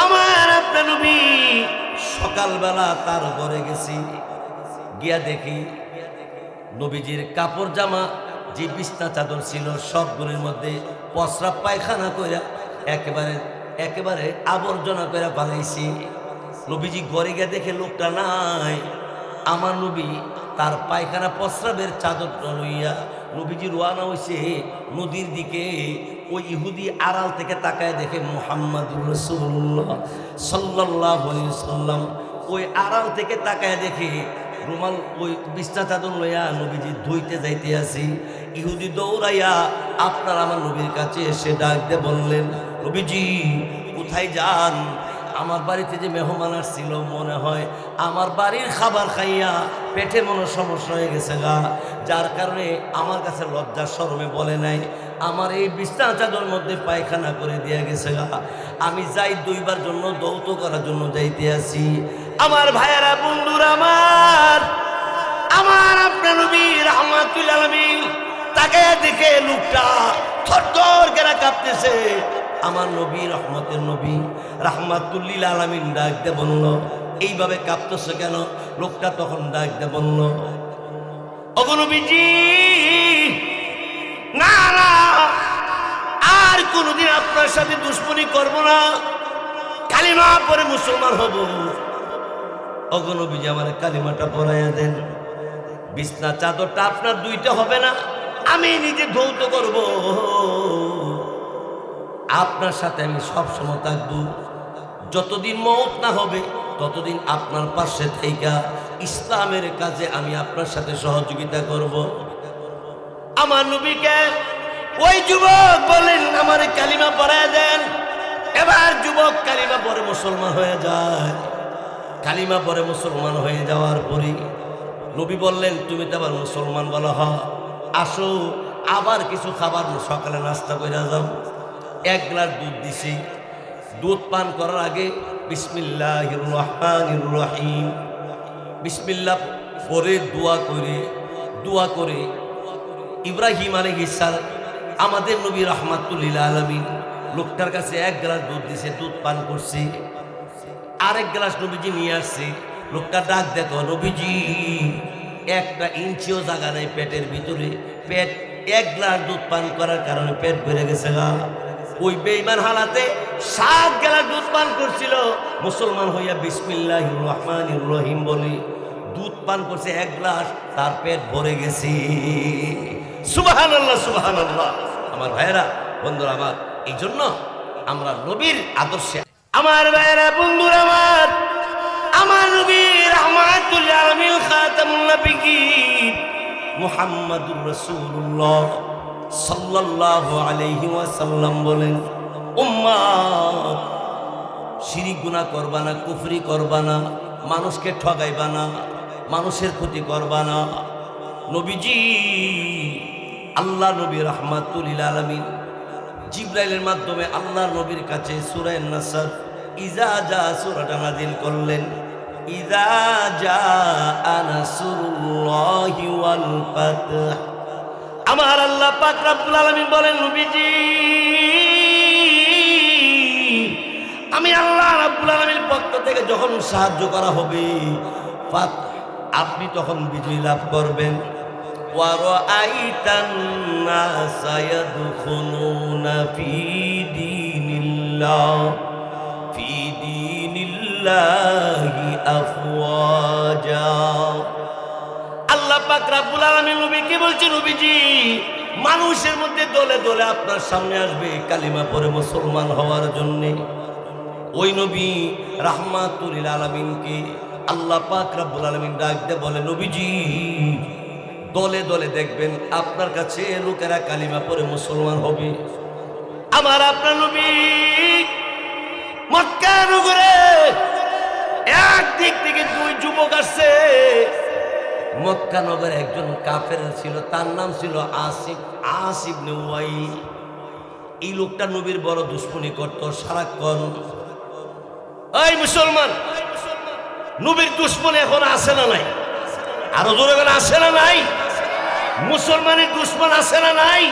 আমার আপনার নবী সকালবেলা তার ঘরে গেছি, গিয়া দেখি নবীজির কাপড় জামা যে বিছনা চাদর ছিল সবগুলির মধ্যে প্রস্রাব পায়খানা কইরা একেবারে আবর্জনা করে পালাইছি। নবীজি ঘরে গিয়ে দেখে লোকটা নাই। আমার নবী তার পায়খানা প্রস্রাবের চাদরটা লইয়া নবীজি রওনা হইছে নদীর দিকে। ওই ইহুদি আড়াল থেকে তাকায় দেখে মুহাম্মাদুর রাসূলুল্লাহ সাল্লাল্লাহু আলাইহি ওয়াসাল্লাম ওই আড়াল থেকে তাকায় দেখে রুমাল ওই বিছনা চাদর লইয়া নবীজি ধুইতে যাইতে আসি। ইহুদি দৌড়াইয়া আপনার আমার নবীর কাছে এসে ডাক দিয়ে বললেন, নবীজি কোথায় যান? আমার বাড়িতে যে মেহমান আসছিল মনে হয় আমার বাড়ির খাবার খাইয়া পেটে মনে সমস্যা হয়ে গেছে গা, যার কারণে আমার কাছে লজ্জা শরমে বলে নাই, আমার এই বিছনা চাদর মধ্যে পায়খানা করে দিয়ে গেছে গা। আমি যাই দুইবার জন্য দৌত করার জন্য যাইতে আসি। আমার ভাইয়েরা বন্ধুরা, আমার আপনার নবী রাহমাতুল আলামিন তাকে দেখে লোকটা থরথর করে কাঁপতেছে। আমার নবী রহমতের নবী রাহমাতুল আলামিন ডাক দিয়ে বলল, এইভাবে কাঁপতেছে কেন? লোকটা তখন ডাক দিয়ে বলল, ওগো নবীজি, না না, আর কোনদিন আপনার সাথে দুশ্মনী করব না, কালিমা পরে মুসলমান হব। ওগো নবীজি, আমার কালিমাটা পরাইয়া দেন, বিছনা চাদরটা আপনার দুইটা হবে না, আমি নিজে ধৌত করব, আপনার সাথে আমি সব সময় থাকবো, যতদিন মওত না হবে ততদিন আপনার পাশে থেকে ইসলামের কাজে আমি আপনার সাথে সহযোগিতা করব। আমার নবীকে ওই যুবক বলেন, আমার কালিমা পড়ায় দেন। এবার যুবক কালিমা পরে মুসলমান হয়ে যায়। কালিমা পরে মুসলমান হয়ে যাওয়ার পরে নবী বললেন, তুমি তো আবার মুসলমান বলা হ, আসো আবার কিছু খাবার সকালে নাস্তা করে যাও। এক গ্লাস দুধ দিছি, দুধ পান করার আগে বিসমিল্লাহির রহমানির রহিম বিসমিল্লাহ পরে দোয়া করে ইব্রাহিম আলাইহিস সালাম আমাদের নবী রাহমাতুল লিল আলামিন লোকটার কাছে এক গ্লাস দুধ দিছে, দুধ পান করছি। আরেক গ্লাস নবীজি নিয়ে আসছে। লোকটা ডাক দেখো, নবীজি একটা ইঞ্চিও জায়গা নাই পেটের ভিতরে, পেট এক গ্লাস দুধ পান করার কারণে পেট ভরে গেছে গা। ওই বেঈমান হালাতে 7 গ্লাস দুধ পান করছিল, মুসলমান হইয়া বিসমিল্লাহির রহমানির রহিম বলে দুধ পান করছে এক গ্লাস, তার পেট ভরে গেছে। সুবহানাল্লাহ, সুবহানাল্লাহ। আমার ভাইয়েরা বন্ধুরা আমার, এই জন্য আমরা নবীর আদর্শে, আমার ভাইয়েরা বন্ধুরা আমার নবী রাহমাতুল আলামিন খাতামুন নবিয়্যিন মুহাম্মাদুর রাসূলুল্লাহ সাল্লাল্লাহু আলাইহি ওয়াসাল্লাম বলেন, উম্মত শিরিক গুনাহ করবা না, কুফরি করবা না, মানুষকে ঠগাইবা না, মানুষের ক্ষতি করবা না। নবীজি আল্লাহ নবী রাহমাতুল লিল আলামিন জিবরাইলের মাধ্যমে আল্লাহর নবীর কাছে সূরা আন-নাসর ইজা জা সূরাটা নাযিল করলেন। ইজা জা নাসরুল্লাহি ওয়াল ফাতহ। আমার আল্লাহ পাক রব্বুল আলামিন বলেন, নবীজি আমি আল্লাহ রব্বুল আলামিনের পক্ষ থেকে যখন সাহায্য করা হবে, আপনি তখন বিজয় লাভ করবেন। ওয়া রাআইতান নাসা ইয়াদখুলুনা ফি দীনিল্লাহি আফওয়াজা। আল্লাহ পাক রব্বুল আলামিন নবীকে বলছেন, নবীজি মানুষের মধ্যে দলে দলে আপনার সামনে আসবে কালিমা পড়ে মুসলমান হওয়ার জন্য। ওই নবী রাহমাতুল লিল আলামিনকে আল্লাহ পাক রব্বুল আলামিন ডাক দিয়ে বলে, নবীজি দলে দলে দেখবেন আপনার কাছে লোকেরা কালিমা পড়ে মুসলমান হবে। আমার আপনার নবী মক্কা নগরে একদিক থেকে দুই যুবক আসছে। মক্কা নগরে একজন কাফের ছিল, তার নাম ছিল আসিফ ইবনে ওয়াইল। এই লোকটা নবীর বড় দুশমনী করত সারাক্ষণ। এই মুসলমান, নবীর দুশমন এখন আছে না নাই? আরো জোরে বলে আছে না নাই? মুসলমানের দুশমন আছে না নাই?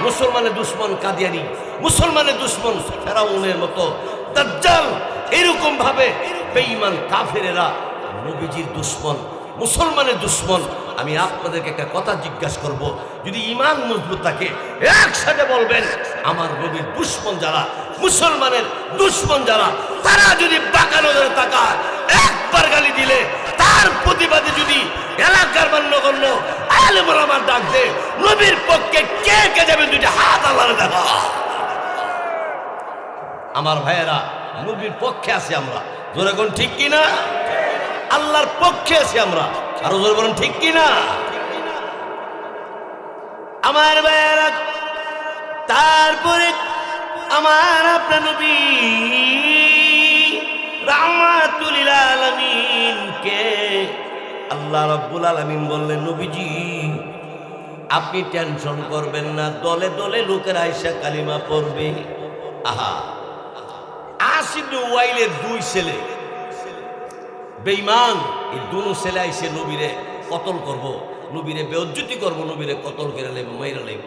মুসলমানের দুশমন কাদিয়ানি, মুসলমানের দুশমন ফেরাউনের মতো দাজ্জাল, এরকম ভাবে বেঈমান কাফেরেরা নবীজির দুশমন, মুসলমানের দুশমন। আমি আপনাদেরকে একটা কথা জিজ্ঞাসা করব, যদি ঈমান মজবুত থাকে একসাথে বলবেন, আমার নবীর দুশমন যারা, মুসলমানের দুশমন যারা, তারা যদি বাঁকা নজরে তাকায়, একবার গালি দিলে তার প্রতিবাদে যদি এলাকার মান্যগণ্য আলেম ওলামার ডাক দে, নবীর পক্ষে কে কে যাবে? দুইটা হাত আল্লাহর দেখা। আমার ভাইয়েরা, নবীর পক্ষে আছি আমরা, জোরে কোন ঠিক কিনা? আল্লাহর পক্ষে আছি আমরা, আরো জোরে বলুন ঠিক কিনা? আমার ভাইয়েরা, তারপরে আমার আপনার নবী রাহমাতুল লিল আলামিন কে আল্লাহ রাব্বুল আলামিন বললেন, নবীজি আপনি টেনশন করবেন না, দলে দলে লোকেরা আয়েশা কালিমা পড়বে। আহা, আসিফ ইবনে ওয়াইলের দুই ছেলে বেঈমান, এই দুনো ছেলে আইসে নবীরে কতল করব, নবীরে বেইজ্জতি করব, নবীরে কতল করে লাইব, মাইরা লাইব।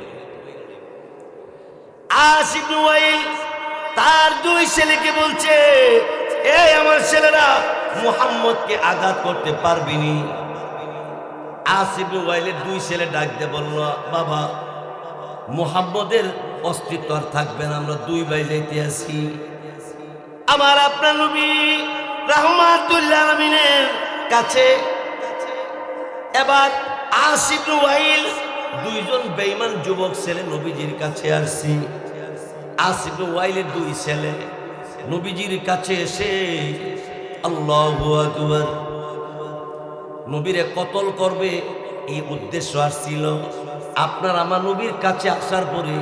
আসিফ ইবনে ওয়াইল তার দুই ছেলেকে বলছে, এই আমার ছেলেরা মুহাম্মদকে আঘাত করতে পারবিনি। আসিফ ইবনে ওয়াইলের দুই ছেলে ডাক দিয়ে বলল, বাবা মুহাম্মদের অস্তিত্ব আর থাকবে না, আমরা দুই ভাই যাইতে আছি। আমার আপনার নবী রাহমাতুল লিল আলামিনের কাছে এবার আসিফ ইবনে ওয়াইল দুইজন বেঈমান যুবক ছেলে নবীজির কাছে আসছি। আসিফ ইবনে ওয়াইলের দুই ছেলে নবীজির কাছে এসে আল্লাহু আকবার, নবীরে কতল করবে এই উদ্দেশ্য আসছিল। আপনার আমার নবীর কাছে আসার পরে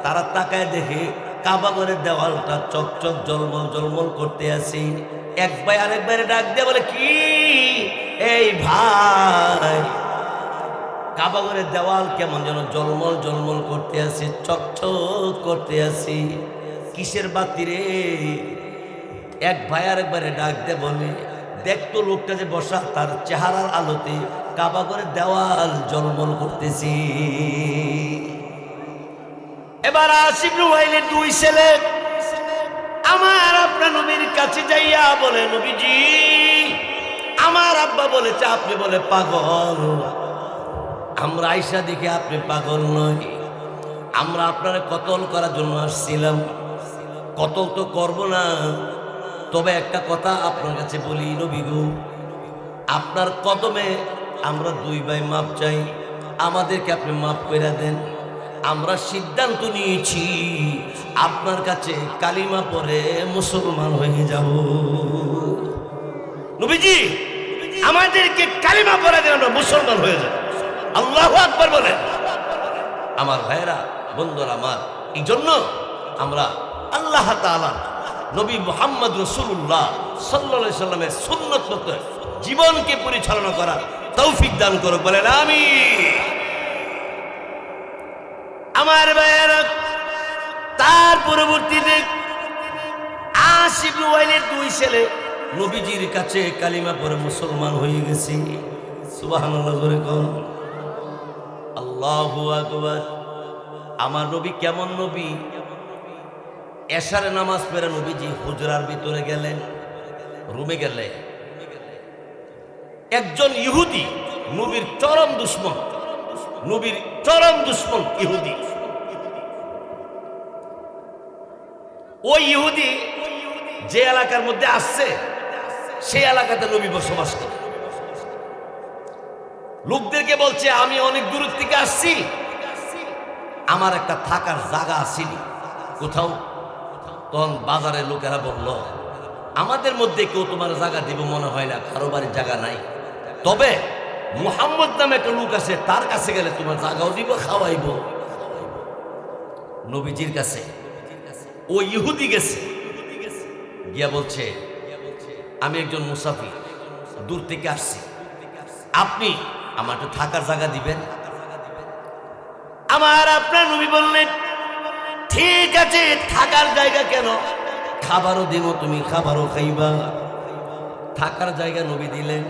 তারা তাকায় দেখে কাবা ঘরের দেওয়ালটা চকচক জলমল জলমল করতে আসি। এক ভাই আরেক ভাইয়ের ডাক দিয়ে বলে, কি এই ভাই, কাবা ঘরের দেওয়াল কেমন যেন জলমল জলমল করতে আসি, চকচক করতে আসি, কিসের বাতি রে? এক ভাই আরেক ভাইয়ের ডাক দিয়ে বলে, দেখতো লোকটা যে বসা, তার চেহারার আলোতে কাবা ঘরের দেওয়াল জলমল করতেছি। এবার আসিফ ইবনে ওয়াইলের দুই ছেলে আমার আপনার নবীর কাছে যাইয়া বলে, নবীজি আমার আব্বা বলেছে আপনি বলে পাগল, আমরা আয়েশা দেখে আপনি পাগল নয়, আমরা আপনারা কতল করার জন্য আসছিলাম। কতল তো করব না, তবে একটা কথা আপনার কাছে বলি নবী গো, আপনার কদমে আমরা দুই ভাই মাপ চাই, আমাদেরকে আপনি মাফ করে দেন। আমরা সিদ্ধান্ত নিয়েছি আপনার কাছে কালিমা পড়ে মুসলমান হয়ে যাব। নবীজি আমাদেরকে কালিমা পড়ে দেন, আমরা মুসলমান হয়ে যাব। আল্লাহু আকবার বলেন। আমার ভাইরা, বন্ধুরা আমার, এই জন্য আমরা আল্লাহ তাআলা নবী মুহাম্মদ রাসূলুল্লাহ সাল্লাল্লাহু আলাইহি সাল্লামের সুন্নাত মতো জীবনকে পরিচালনা করার তৌফিক দান করুক, বলেন আমিন। আমার ভাইয়েরা, তার পরবর্তীতে আসিফ ইবনে ওয়াইলের দুই ছেলে নবীজির কাছে কালিমা পড়ে মুসলমান হয়ে গেছে। সুবহানাল্লাহ করে কোন আল্লাহু আকবার। আমার নবী কেমন নবী, এশারে নামাজ পড়ে নবীজি হুজরার ভিতরে গেলেন, রুমে গেলে একজন ইহুদি, নবীর চরম দুশমন, নবীর চরম দুশমন ইহুদি, ওই ইহুদি যে এলাকার মধ্যে আসছে সেই এলাকাতে নবী বসবাস করে। লোকদেরকে বলছে, আমি অনেক দূর থেকে আসছি, আমার একটা থাকার জায়গা আসেনি কোথাও। তখন বাজারের লোকেরা বলল, আমাদের মধ্যে কেউ তোমার জায়গা দিব মনে হয় না, কারো বাড়ির জায়গা নাই, তবে মুহাম্মদ নামে একটা লোক আছে, তার কাছে গেলে তোমার জায়গাও দিব, খাওয়াইব। নবীজির কাছে ওই ইহুদি গেছে, গিয়া বলছে, আমি একজন মুসাফির, দূর থেকে আসছি, আপনি আমার একটু থাকার জায়গা দিবেন? আমার আপনার নবী বললেন, ঠিক আছে, থাকার জায়গা কেন, খাবারও দিব, তুমি খাবারও খাইবা। থাকার জায়গা নবী দিলেন,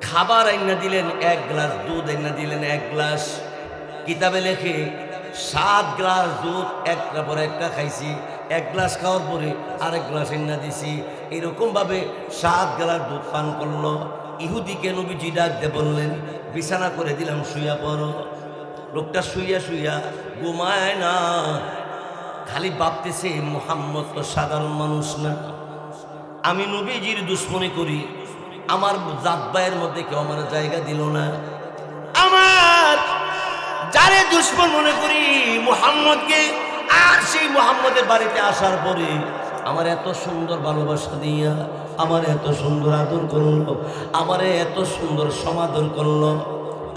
খাবার আইনা দিলেন, 1 গ্লাস দুধ আইনা দিলেন, 1 গ্লাস। কিতাবে লেখে 7 গ্লাস দুধ একটা পরে একটা খাইছি, 1 গ্লাস খাওয়ার পরে আরেক গ্লাস আইনা দিছি। এরকম ভাবে 7 গ্লাস দুধ পান করলো। ইহুদিকে নবীজি ডাক দিয়ে বললেন, বিছানা করে দিলাম, শুইয়া পড়ো। লোকটা শুইয়া শুইয়া ঘুমায় না, খালি ভাবতেছে মুহাম্মদ তো সাধারণ মানুষ না, আমি নবীজির দুশ্মনী করি, আমার জাব্বায়ের মধ্যে কেউ আমার জায়গা দিল না, আমার যারে দুশ্মন মনে করি মুহাম্মদকে, আর সেই মুহাম্মদের বাড়িতে আসার পরে আমার এত সুন্দর ভালোবাসা দিয়া আমার এত সুন্দর আদর করলো, আমারে এত সুন্দর সমাদর করলো,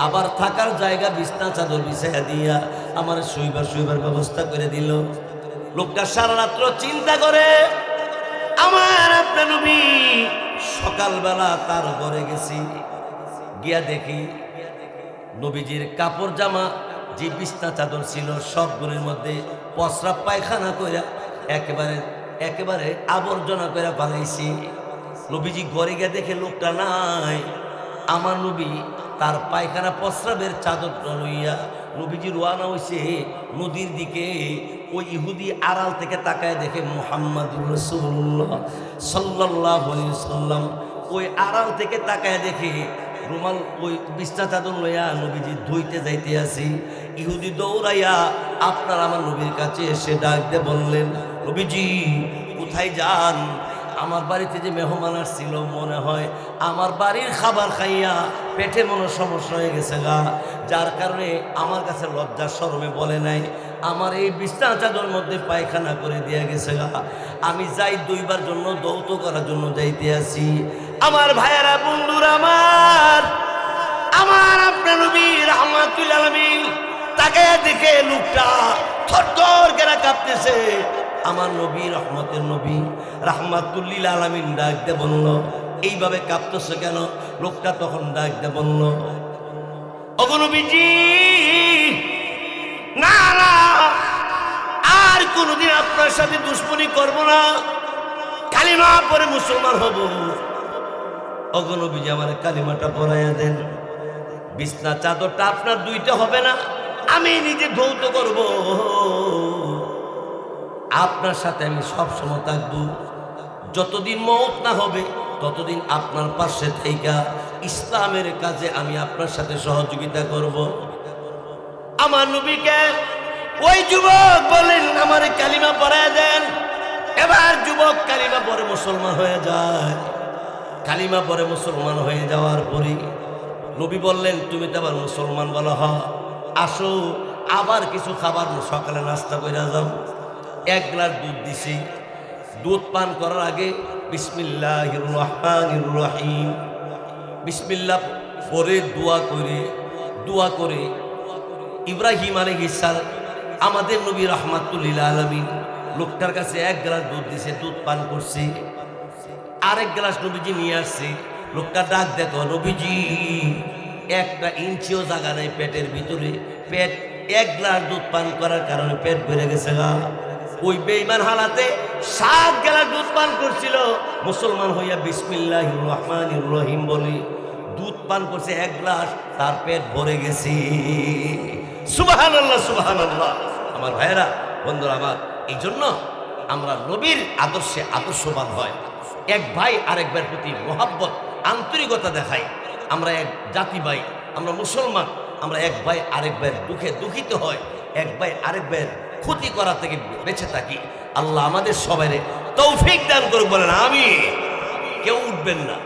আবার থাকার জায়গা বিছনা চাদর বিছাইয়া দিয়া আমার শুইবার ব্যবস্থা করে দিল। লোকটা সারা রাত্র চিন্তা করে, আমার আপনার নবী সকালবেলা তার ঘরে গেছি, গিয়া দেখি নবীজির কাপড় জামা যে বিছনা চাদর ছিল সবগুলোর মধ্যে প্রস্রাব পায়খানা কইরা একেবারে আবর্জনা করে পালাইছি। নবীজি ঘরে গিয়ে দেখে লোকটা নাই। আমার নবী তার পায়খানা প্রস্রাবের চাদরটা লইয়া নবীজি রওনা হইছে নদীর দিকে। ওই ইহুদি আড়াল থেকে তাকায় দেখে মুহাম্মাদুর রাসূলুল্লাহ সাল্লাল্লাহু আলাইহি সাল্লাম, ওই আড়াল থেকে তাকায় দেখে রুমাল ওই বিছনা চাদর লইয়া নবীজি ধুইতে যাইতে আসি। ইহুদি দৌড়াইয়া আপনার আমার নবীর কাছে এসে ডাক দিয়ে বললেন, নবীজি কোথায় যান? আমার বাড়িতে যে মেহমান আসছিল, মনে হয় আমার বাড়ির খাবার খাইয়া পেটে মনে সমস্যা হয়ে গেছে গা, যার কারণে আমার কাছে লজ্জা শরমে বলে নাই, আমার এই বিছনা চাদর মধ্যে পায়খানা করে দিয়ে গেছে গা, আমি যাই দুইবার জন্য দৌত করার জন্য যাইতে আসি। আমার ভাইয়েরা, বন্ধুরা, আমার আপনার নবী রাহমাতুল আলামিন তাকে দেখে লোকটা থরথর করে কাঁপতেছে। আমার নবী রহমতের নবী রাহমাতুল আলামিন ডাক দিয়ে বলল, এইভাবে কাঁপতেছে কেন? লোকটা তখন ডাক দিয়ে বলল, ওগো নবীজি, না না, আর কোনদিন আপনার সাথে দুশ্মনী করব না, কালিমা পরে মুসলমান হব। ওগো নবীজি, আমার কালিমাটা পরাইয়া দেন, বিছনা চাদরটা আপনার দুইটা হবে না, আমি নিজে ধৌত করব, আপনার সাথে আমি সব সময় থাকবো, যতদিন মওত না হবে ততদিন আপনার পাশে থেকে ইসলামের কাজে আমি আপনার সাথে সহযোগিতা করব। আমার নবীকে ওই যুবক বলেন, আমার কালিমা পড়ায় দেন। এবার যুবক কালিমা পরে মুসলমান হয়ে যায়। কালিমা পরে মুসলমান হয়ে যাওয়ার পরে নবী বললেন, তুমি তো আবার মুসলমান বলা, আসো আবার কিছু খাবার সকালে নাস্তা করে যাও। 1 গ্লাস দুধ দিছি। দুধ পান করার আগে বিসমিল্লাহির রহমানির রহিম, বিসমিল্লাহ পরে দোয়া করে ইব্রাহিম আলাইহিস সালাম আমাদের নবী রাহমাতুল লিল আলামিন লোকটার কাছে 1 গ্লাস দুধ দিছে, দুধ পান করছি। আরেক গ্লাস নবীজি নিয়ে আসছে। লোকটা ডাক দেখো, নবীজি 1 ইঞ্চিও জায়গা নাই পেটের ভিতরে, পেট 1 গ্লাস দুধ পান করার কারণে পেট ভরে গেছে গা। ওই বেঈমান হালাতে 7 গ্লাস দুধ পান করছিল, মুসলমান হইয়া বিসমিল্লাহির রহমানির রহিম বলে দুধ পান করছে 1 গ্লাস, তার পেট ভরে গেছে। সুবহানাল্লাহ, সুবহানাল্লাহ। আমার ভাইয়েরা, বন্ধুরা আমার, এই জন্য আমরা নবীর আদর্শে আদর্শবান হয়, এক ভাই আরেক ভাইয়ের প্রতি মোহাব্বত আন্তরিকতা দেখাই। আমরা এক জাতি ভাই, আমরা মুসলমান, আমরা এক ভাই আরেক ভাইয়ের দুঃখে দুঃখিত হয়, এক ভাই আরেক ভাইয়ের ক্ষতি করা থেকে বেঁচে থাকি। আল্লাহ আমাদের সবাই তৌফিক দান করুক, বলেন আমিন। কেউ উঠবেন না,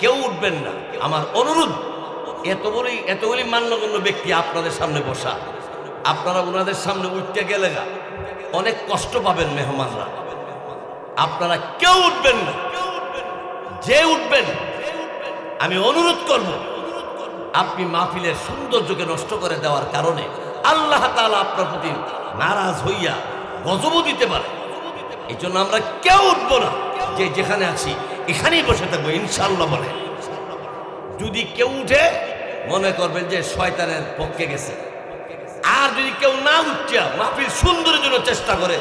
কেউ উঠবেন না। আমার অনুরোধ, এতগুলি মান্যগণ্য ব্যক্তি আপনাদের সামনে বসা, আপনারা ওনাদের সামনে উঠতে গেলে না অনেক কষ্ট পাবেন মেহমানরা। আপনারা কেউ উঠবেন না, যে উঠবেন আমি অনুরোধ করব, আপনি মাহফিলের সৌন্দর্যকে নষ্ট করে দেওয়ার কারণে আল্লাহ তাআলা আপনার প্রতি নারাজ হইয়া গজব দিতে পারে। এই জন্য আমরা কেউ উঠবো না, যে যেখানে আছি এখানেই বসে থাকবো ইনশাআল্লাহ বলে। যদি কেউ উঠে মনে করবেন যে শয়তানের পক্ষে গেছে, আর যদি কেউ না উঠিয়া মাহফিল সুন্দরের জন্য চেষ্টা করে,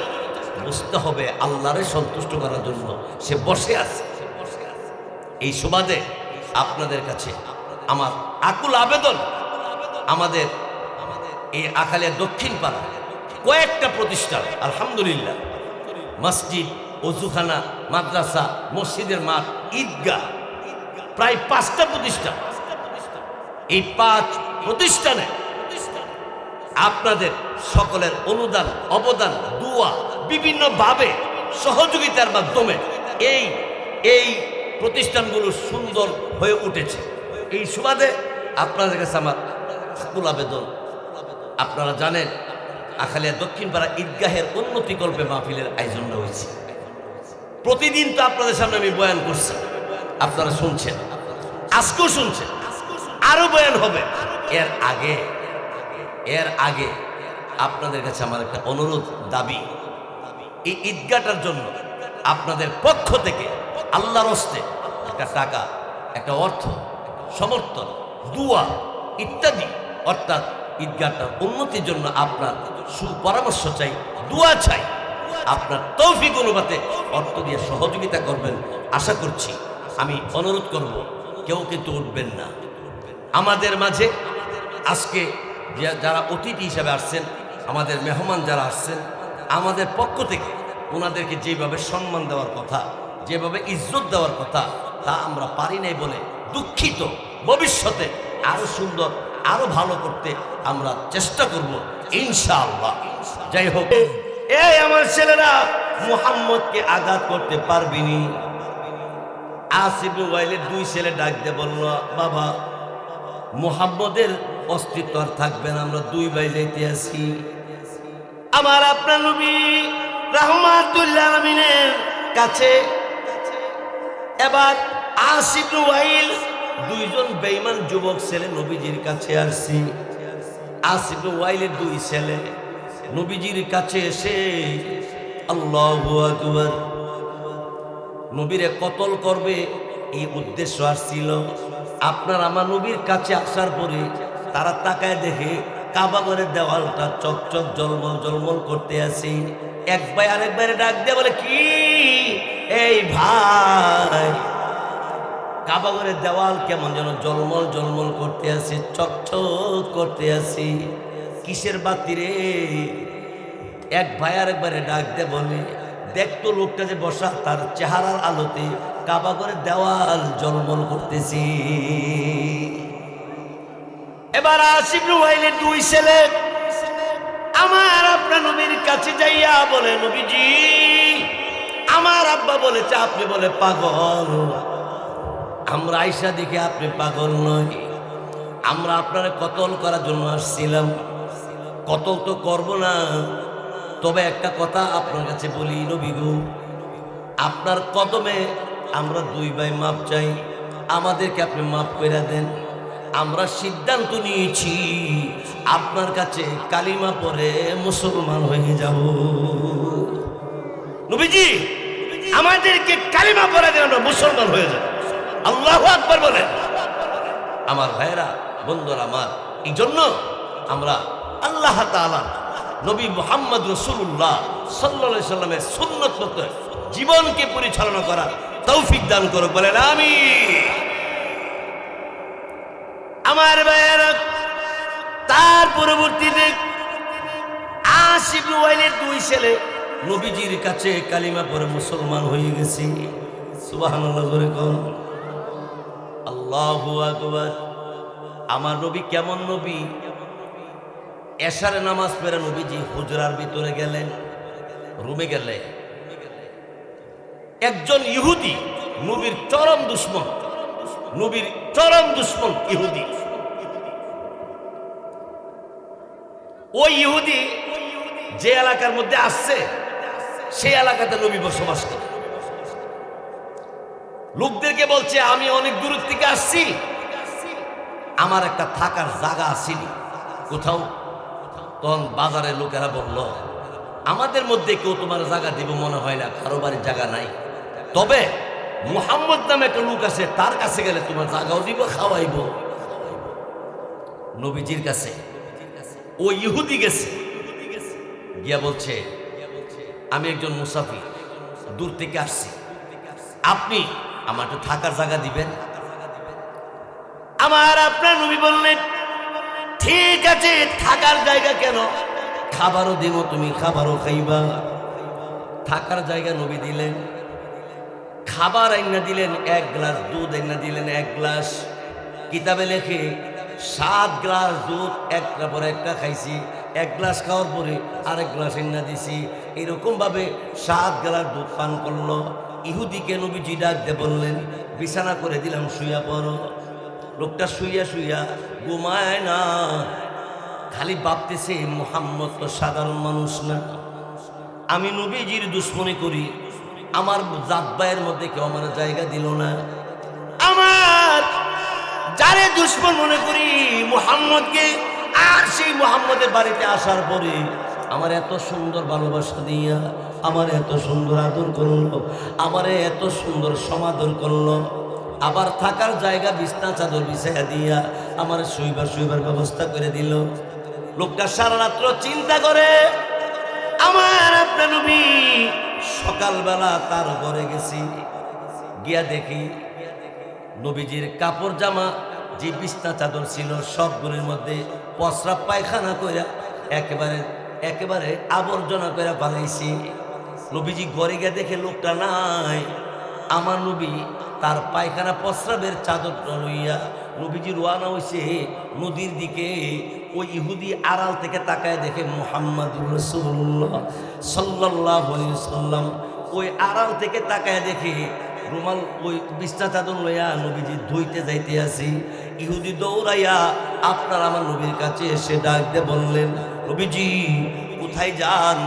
বুঝতে হবে আল্লাহরে সন্তুষ্ট করার জন্য সে বসে আছে। এই সুবাদে আপনাদের কাছে আমার আকুল আবেদন, আমাদের এই আখালিয়া দক্ষিণ পাড়া কয়েকটা প্রতিষ্ঠান আলহামদুলিল্লাহ, মসজিদ, ওযুখানা, মাদ্রাসা, মসজিদের মাঠ, ঈদগাহ, প্রায় 5টা প্রতিষ্ঠান। এই 5 প্রতিষ্ঠানে আপনাদের সকলের অনুদান, অবদান, দোয়া, বিভিন্নভাবে সহযোগিতার মাধ্যমে এই প্রতিষ্ঠানগুলো সুন্দর হয়ে উঠেছে। এই সুবাদে আপনাদের কাছে আমার আকুল আবেদন, আপনারা জানেন আখালিয়া দক্ষিণ পাড়া ঈদগাহের উন্নতিকল্পে মাহফিলের আয়োজন হয়েছে। প্রতিদিন তো আপনাদের সামনে আমি বয়ান করছি, আপনারা শুনছেন, আজকেও শুনছেন, আরো বয়ান হবে। এর আগে আপনাদের কাছে আমার একটা অনুরোধ, দাবি, এই ঈদগাহটার জন্য আপনাদের পক্ষ থেকে আল্লাহর হস্তে একটা টাকা, একটা অর্থ, সমর্থন, দুয়া ইত্যাদি, অর্থাৎ ঈদগাহটার উন্নতির জন্য আপনার সুপরামর্শ চাই, দুয়া চাই। আপনার তৌফিক অনুপাতে অর্থ দিয়ে সহযোগিতা করবেন আশা করছি। আমি অনুরোধ করব, কেউ কিন্তু উঠবেন না। আমাদের মাঝে আজকে যারা অতিথি হিসাবে আসছেন, আমাদের মেহমান যারা আসছেন, আমাদের পক্ষ থেকে ওনাদেরকে যেভাবে সম্মান দেওয়ার কথা, যেভাবে ইজ্জত দেওয়ার কথা, তা আমরা পারি নাই বলে দুঃখিত। ভবিষ্যতে আরো সুন্দর, আরো ভালো করতে আমরা চেষ্টা করব ইনশাআল্লাহ। যাই হোক, এই আমার ছেলেরা মুহাম্মদকে আঘাত করতে পারবিনি। আসিফ ইবনে ওয়াইলের 2 ছেলে ডাক দিয়ে বলল, বাবা মুহাম্মদের অস্তিত্ব আর থাকবে না, আমরা 2 ভাই যাইতে আছি। আমার আপনার নবী রাহমাতুল আলামিনের কাছে এবার আসিফ ইবনে ওয়াইল 2 জন বেঈমান যুবক ছেলে নবীজির কাছে আসছে। আসিফ ইবনে ওয়াইলের 2 ছেলে নবীজির কাছে এসে আল্লাহু আকবার, নবীরে কতল করবে এই উদ্দেশ্য আসছিল। আপনার আমার নবীর কাছে আসার পরে তারা তাকায় দেখে কাবা ঘরের দেওয়ালটা চকচক জলমল জলমল করতে আসি। এক ভাই আরেক ভাইয়ের ডাক দিয়ে বলে, কি এই ভাই, কাবা ঘরের দেওয়াল কেমন যেন জলমল জলমল করতে আসি, চকচক করতে আসি, কিসের বাতি রে? এক ভাই আরেক ভাইয়ের ডাক দিয়ে বলে, দেখতো লোকটা যে বসা, তার চেহারার আলোতে কাবা ঘরের দেওয়াল জলমল করতেছি। এবার আসিফ ইবনে ওয়াইলের 2 ছেলে আমার আপনার নবীর কাছে যাইয়া বলে, নবীজি আমার আব্বা বলেছে আপনি বলে পাগল, আমরা আয়েশা দেখে আপনি পাগল নয়, আমরা আপনারা কতল করার জন্য আসছিলাম। কতল তো করব না, তবে একটা কথা আপনার কাছে বলি নবী গো, আপনার কদমে আমরা 2 ভাই মাপ চাই, আমাদেরকে আপনি মাফ করে দেন। আমরা সিদ্ধান্ত নিয়েছি আপনার কাছে কালিমা পড়ে মুসলমান হয়ে যাব। নবীজি আমাদেরকে কালিমা পড়ে দেন, আমরা মুসলমান হয়ে যাব। আল্লাহু আকবার বলেন। আমার ভাইরা, বন্ধুরা আমার, এই জন্য আমরা আল্লাহ তাআলা নবী মুহাম্মদ রাসূলুল্লাহ সাল্লাল্লাহু আলাইহি সাল্লামের সুন্নাত মতো জীবনকে পরিচালনা করার তৌফিক দান করুক, বলেন আমিন। আমার ভাইয়েরা, তার পরবর্তীতে আসিফ ইবনে ওয়াইলের 2 ছেলে নবীজির কাছে কালিমা পড়ে মুসলমান হয়ে গেছে। সুবহানাল্লাহ করে কোন আল্লাহু আকবার। আমার নবী কেমন নবী? এশারে নামাজ পড়ে নবীজি হুজরার ভিতরে গেলেন, রুমে গেলে একজন ইহুদি, নবীর চরম দুশমন, নবীর চরম দুশমন ইহুদি, ওই ইহুদি যে এলাকার মধ্যে আসছে সেই এলাকাতে নবী বসবাস করে। লোকদেরকে বলছে, আমি অনেক দূর থেকে আসছি, আমার একটা থাকার জায়গা আসেনি কোথাও। তখন বাজারের লোকেরা বলল, আমাদের মধ্যে কেউ তোমার জায়গা দিব মনে হয় না, কারো বাড়ির জায়গা নাই। তবে মুহাম্মদ নামে একটা লোক আছে, তার কাছে গেলে তোমার জায়গাও দিব, খাওয়াইব। নবীজির কাছে ও ইহুদি গেছে, গিয়া বলছে আমি একজন মুসাফির, দূর থেকে আসছি, আপনি আমার একটু থাকার জায়গা দিবেন। আমার আপনার নবী বললেন ঠিক আছে, থাকার জায়গা কেন, খাবারও দিব, তুমি খাবারও খাইবা। থাকার জায়গা নবী দিলেন, খাবার আইনা দিলেন, 1 গ্লাস দুধ আইনা দিলেন, 1 গ্লাস। কিতাবে লেখে 7 গ্লাস দুধ একটা পরে একটা খাইছি, 1 গ্লাস খাওয়ার পরে আরেক গ্লাস আইনা দিছি। এরকম ভাবে 7 গ্লাস দুধ পান করলো। ইহুদিকে নবীজি ডাক দিয়ে বললেন বিছানা করে দিলাম, শুইয়া পড়ো। লোকটা শুইয়া শুইয়া ঘুমায় না, খালি ভাবতেছে মুহাম্মদ তো সাধারণ মানুষ না, আমি নবীজির দুশ্মনী করি, আমার জাত ভাইয়ের মধ্যে কেউ আমার জায়গা দিল না, আমার যারে দুশ্মন মনে করি মুহাম্মদকে, আর সেই মুহাম্মদের বাড়িতে আসার পরে আমার এত সুন্দর ভালোবাসা দিয়া আমার এত সুন্দর আদর করলো, আমারে এত সুন্দর সমাদর করলো, আবার থাকার জায়গা বিছনা চাদর বিছাইয়া দিয়া আমার শুইবার ব্যবস্থা করে দিল। লোকটা সারা রাত্র চিন্তা করে, আমার আপনার নবী সকালবেলা তার ঘরে গেছি, গিয়া দেখি নবীজির কাপড় জামা যে বিছনা চাদর ছিল সবগুলোর মধ্যে প্রস্রাব পায়খানা কইরা একেবারে আবর্জনা করে পালাইছি। নবীজি ঘরে গিয়ে দেখে লোকটা নাই। আমার নবী তার পায়খানা প্রস্রাবের চাদরটা লইয়া নবীজি রওনা হইছে নদীর দিকে। ওই ইহুদি আড়াল থেকে তাকায় দেখে মুহাম্মাদুর রাসূলুল্লাহ সাল্লাল্লাহু আলাইহি ওয়াসাল্লাম, ওই আড়াল থেকে তাকায় দেখে রুমাল ওই বিছনা চাদর লইয়া নবীজি ধুইতে যাইতে আসি। ইহুদি দৌড়াইয়া আপনার আমার নবীর কাছে এসে ডাক দিয়ে বললেন নবীজি কোথায় যান?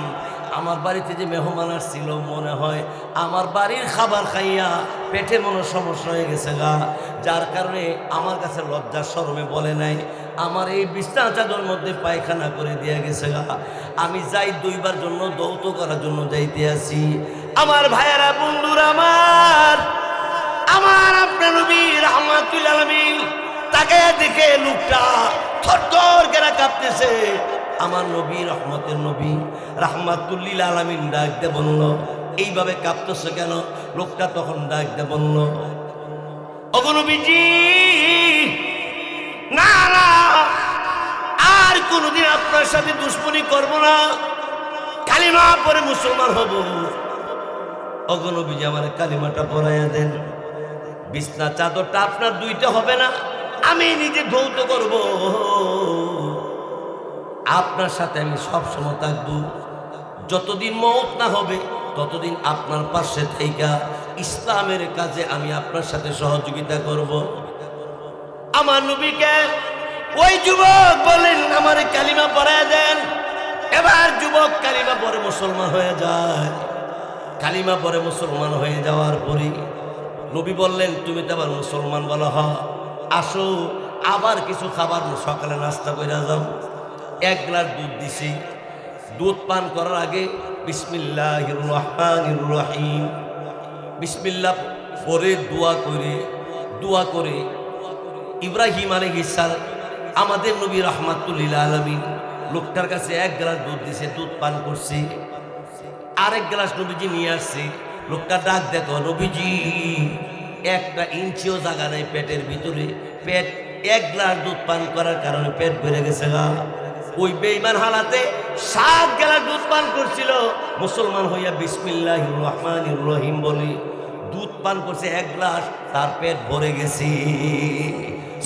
আমার বাড়িতে যে মেহমান আসছিল মনে হয় আমার বাড়ির খাবার খাইয়া পেটে মনে সমস্যা হয়ে গেছে গা, যার কারণে আমার কাছে লজ্জা শরমে বলে নাই, আমার এই বিছনা চাদর মধ্যে পায়খানা করে দিয়ে গেছে গা, আমি যাই দুইবার জন্য দৌত করার জন্য যাইতে আসি। আমার ভাইয়েরা বন্ধুরা আমার আপনার নবী রাহমাতুল আলামিন তাকে দেখে লোকটা থরথর করে কাঁপতেছে। আমার নবী রহমতের নবী রাহমাতুল আলামিন ডাক দিয়ে বলল এইভাবে কাঁপতেছে কেন? লোকটা তখন ডাক দিয়ে বলল ওগো নবীজি, না না, আর কোনদিন আপনার সাথে দুশ্মনী করব না, কালিমা পরে মুসলমান হব। ওগো নবীজি আমার কালিমাটা পরাইয়া দেন, বিছনা চাদরটা আপনার দুইটা হবে না, আমি নিজে ধৌত করব, আপনার সাথে আমি সব সময় থাকবো, যতদিন মওত না হবে ততদিন আপনার পাশে থেকে ইসলামের কাজে আমি আপনার সাথে সহযোগিতা করব। আমার নবীকে ওই যুবক বলেন আমার কালিমা পড়ায় দেন। এবার যুবক কালিমা পরে মুসলমান হয়ে যায়। কালিমা পরে মুসলমান হয়ে যাওয়ার পরে নবী বললেন তুমি তো আবার মুসলমান বলা হ, আসো আবার কিছু খাবার সকালে নাস্তা করে যাও। 1 গ্লাস দুধ দিছি, দুধ পান করার আগে বিসমিল্লাহির রহমানির রহিম বিসমিল্লাহ পরে দোয়া করে ইব্রাহিম আলাইহিস সালাম আমাদের নবী রাহমাতুল লিল আলামিন লোকটার কাছে 1 গ্লাস দুধ দিছে, দুধ পান করছি। আরেক গ্লাস নবীজি নিয়ে আসছে। লোকটা ডাক দেখো নবীজি 1 ইঞ্চিও জায়গা নাই পেটের ভিতরে, পেট 1 গ্লাস দুধ পান করার কারণে পেট ভরে গেছে গা। ওই বেঈমান হালাতে 7 গ্লাস দুধ পান করছিল, মুসলমান হইয়া বিসমিল্লাহির রহমানির রহিম বলে দুধ পান করছে 1 গ্লাস, তার পেট ভরে গেছে।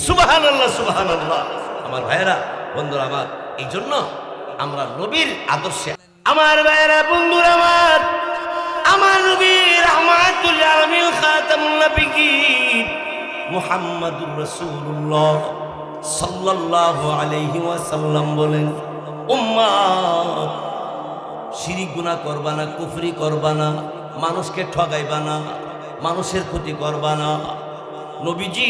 সুবহানাল্লাহ সুবহানাল্লাহ। আমার ভাইয়েরা বন্ধুরা এই জন্য আমরা নবীর আদর্শে, আমার ভাইয়েরা বন্ধুরা আমার নবী রাহমাতুল আলামিন খাতামুন নবিয়্যিন মুহাম্মাদুর রাসূলুল্লাহ সাল্লাল্লাহু আলাইহি ওয়াসাল্লাম বলেন উম্মত শিরিক গুনাহ করবা না, কুফরি করবা না, মানুষকে ঠগাইবা না, মানুষের ক্ষতি করবা না। নবীজি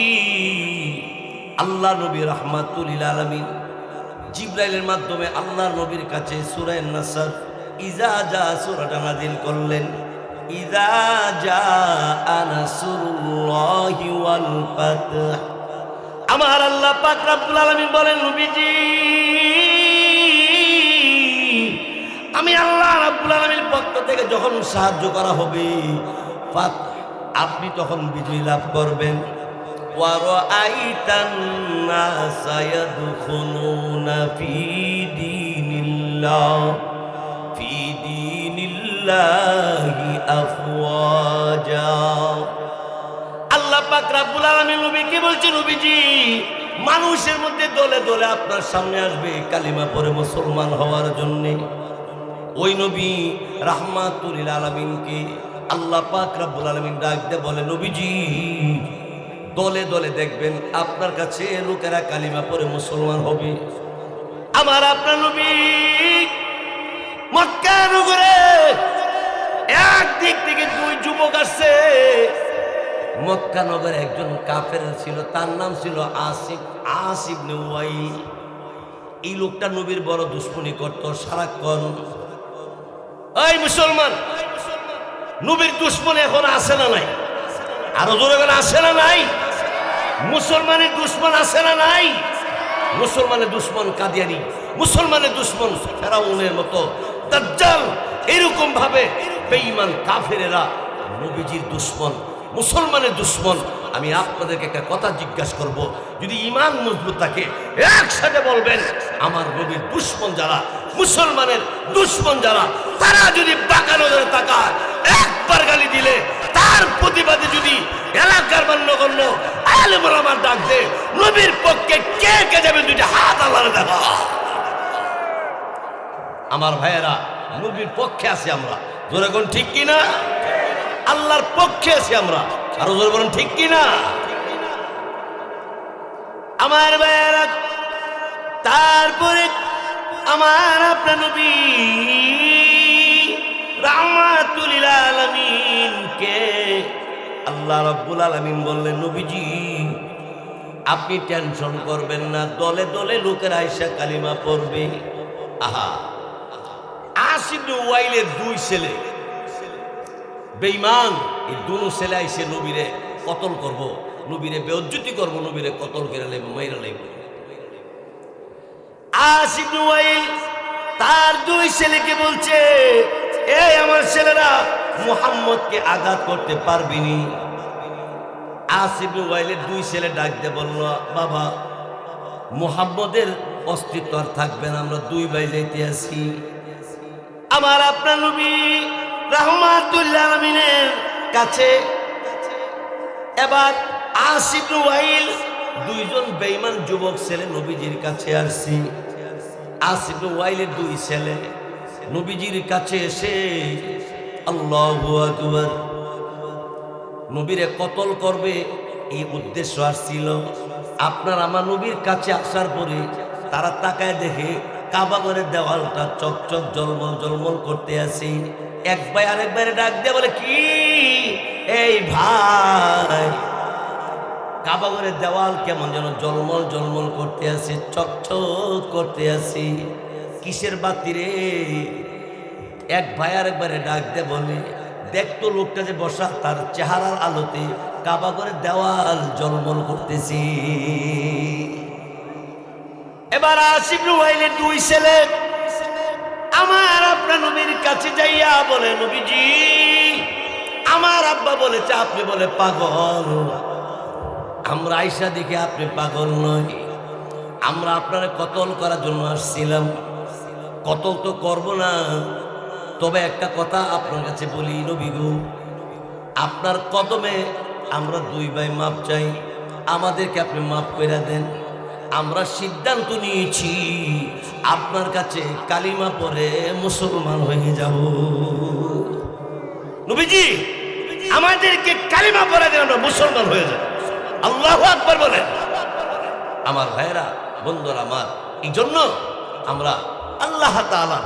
আল্লাহ নবী রাহমাতুল লিল আলামিন জিবরাইলের মাধ্যমে আল্লাহর নবীর কাছে সূরা আন-নাসর ইজা যা সূরাটা নাযিল করলেন, ইজা যা নাসরুল্লাহি ওয়াল ফাতহ। আমার আল্লাহ পাক রব্বুল আলামিন বলেন, নবীজি আমি আল্লাহ রাব্বুল আলামিনের পক্ষ থেকে যখন সাহায্য করা হবে, আপনি তখন বিজয় লাভ করবেন। ওয়া রাআইতান নাসা ইয়াদখুলুনা ফি দীনিল্লাহি আফওয়াজা। আল্লাহ পাক রব্বুল আলামিন নবীকে বলছেন, নবীজি মানুষের মধ্যে দলে দলে আপনার সামনে আসবে কালিমা পড়ে মুসলমান হওয়ার জন্য। ওই নবী রাহমাতুল লিল আলামিনকে আল্লাহ পাক রব্বুল আলামিন ডাক দিয়ে বলে, নবীজি দলে দলে দেখবেন আপনার কাছে লোকেরা কালিমা পড়ে মুসলমান হবে। আমার আপনার নবী মক্কা নগরে একদিক থেকে দুই যুবক আসছে। মক্কা নগরে একজন কাফের ছিল, তার নাম ছিল আস ইবনে ওয়াইল। এই লোকটা নবীর বড় দুশমনি করত সারাক্ষণ। এই মুসলমান, নবীর দুশমন এখন আছে না নাই? আরো জোরে বলে, আছে না নাই? মুসলমানের দুশমন আছে না নাই? মুসলমানের দুশমন কাদিয়ানি, মুসলমানের দুশমন ফেরাউনের মতো দাজ্জাল, এরকম ভাবে বেঈমান কাফেরেরা নবীজির দুশমন, মুসলমানের দুশমন। আমি আপনাদেরকে একটা কথা জিজ্ঞাসা করব, যদি ঈমান মজবুত থাকে একসাথে বলবেন, আমার নবীর দুশমন যারা, মুসলমানের দুশমন যারা, তারা যদি বাঁকা নজরে তাকায়, একবার গালি দিলে তার প্রতিবাদে যদি এলাকার মান্যগণ্য আলেম ওলামার ডাক দে, নবীর পক্ষে কে কে যাবে? দুইটা হাত আল্লাহর দেখা। আমার ভাইয়েরা, নবীর পক্ষে আছি আমরা, জোরে কোন ঠিক কিনা? আল্লাহর পক্ষে আছি আমরা, আরো জোরে বলুন ঠিক কিনা? আমার ভাইয়েরা, তারপরে আমার আপনার নবী রাহমাতুল লিল আলামিনকে আল্লাহ রাব্বুল আলামিন বললেন, নবীজি আপনি টেনশন করবেন না, দলে দলে লোকেরা আয়েশা কালিমা পড়বে। আহা, আস ইবনে ওয়াইলের দুই ছেলে বেঈমান, এই দুনো ছেলে আইসে নবীরে কতল করব, নবীরে বেইজ্জতি করব, নবীরে কতল করে লাইব, মাইরা লাইব। আস ইবনে ওয়াইল তার দুই ছেলেকে বলছে, এই আমার ছেলেরা মুহাম্মদকে আঘাত করতে পারবিনি। আস ইবনে ওয়াইলের দুই ছেলে ডাক দিয়ে বলল, বাবা মুহাম্মদের অস্তিত্ব আর থাকবে না, আমরা দুই ভাই যাইতে আছি। আমার আপনার নবী রাহমাতুল লিল আলামিনের কাছে এবার আস ইবনে ওয়াইল দুইজন বেঈমান যুবক ছেলে নবীজির কাছে আসছে। আস ইবনে ওয়াইলের দুই ছেলে নবীজির কাছে এসে আল্লাহু আকবার, নবীরে কতল করবে এই উদ্দেশ্য আসছিল। আপনার আমার নবীর কাছে আসার পরে তারা তাকায় দেখে কাবা ঘরের দেওয়ালটা চকচক জলমল জলমল করতে আসি। এক ভাই আরেক ভাইয়ের ডাক দিয়ে বলে, কি এই ভাই, কাবা ঘরের দেওয়াল কেমন যেন জলমল জলমল করতে আসি, চকচক করতে আসি, কিসের বাতি রে? এক ভাই আরেক ভাইয়ের ডাক দিয়ে বলে, দেখতো লোকটা যে বসা, তার চেহারার আলোতে কাবা ঘরের দেওয়াল জলমল করতেছি। এবার আস ইবনে ওয়াইলের দুই ছেলে আমার আপনার নবীর কাছে যাইয়া বলে, নবীজি আমার আব্বা বলেছে আপনি বলে পাগল, আমরা আয়েশা দেখে আপনি পাগল নয়, আমরা আপনারা কতল করার জন্য আসছিলাম। কতল তো করব না, তবে একটা কথা আপনার কাছে বলি নবী গো, আপনার কদমে আমরা দুই ভাই মাপ চাই, আমাদেরকে আপনি মাফ করে দেন। আমরা সিদ্ধান্ত নিয়েছি আপনার কাছে কালিমা পড়ে মুসলমান হয়ে যাব। নবীজি আমাদেরকে কালিমা পড়ে দেন, আমরা মুসলমান হয়ে যাব। আল্লাহু আকবার বলেন। আমার ভাইরা, বন্ধুরা আমার, এই জন্য আমরা আল্লাহ তাআলা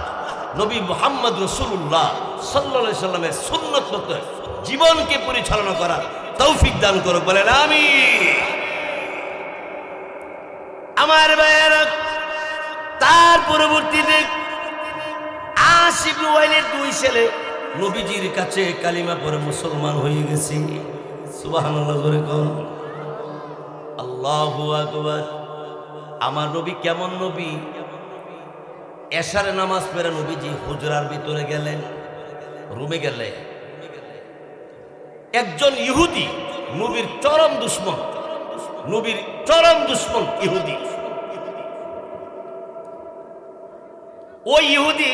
নবী মুহাম্মদ রাসূলুল্লাহ সাল্লাল্লাহু আলাইহি সাল্লামের সুন্নাত মতো জীবনকে পরিচালনা করার তৌফিক দান করুক, বলেন আমিন। আমার ভাইয়েরা, তার পরবর্তীতে আস ইবনে ওয়াইলের দুই ছেলে নবীজির কাছে কালিমা পড়ে মুসলমান হয়ে গেছে। সুবহানাল্লাহ জোরে কোন আল্লাহু আকবার। আমার নবী কেমন নবী? এশারে নামাজ পড়ে নবীজি হুজরার ভিতরে গেলেন, রুমে গেলে একজন ইহুদি, নবীর চরম দুশমন, নবীর চরম দুশমন ইহুদি। ওই ইহুদি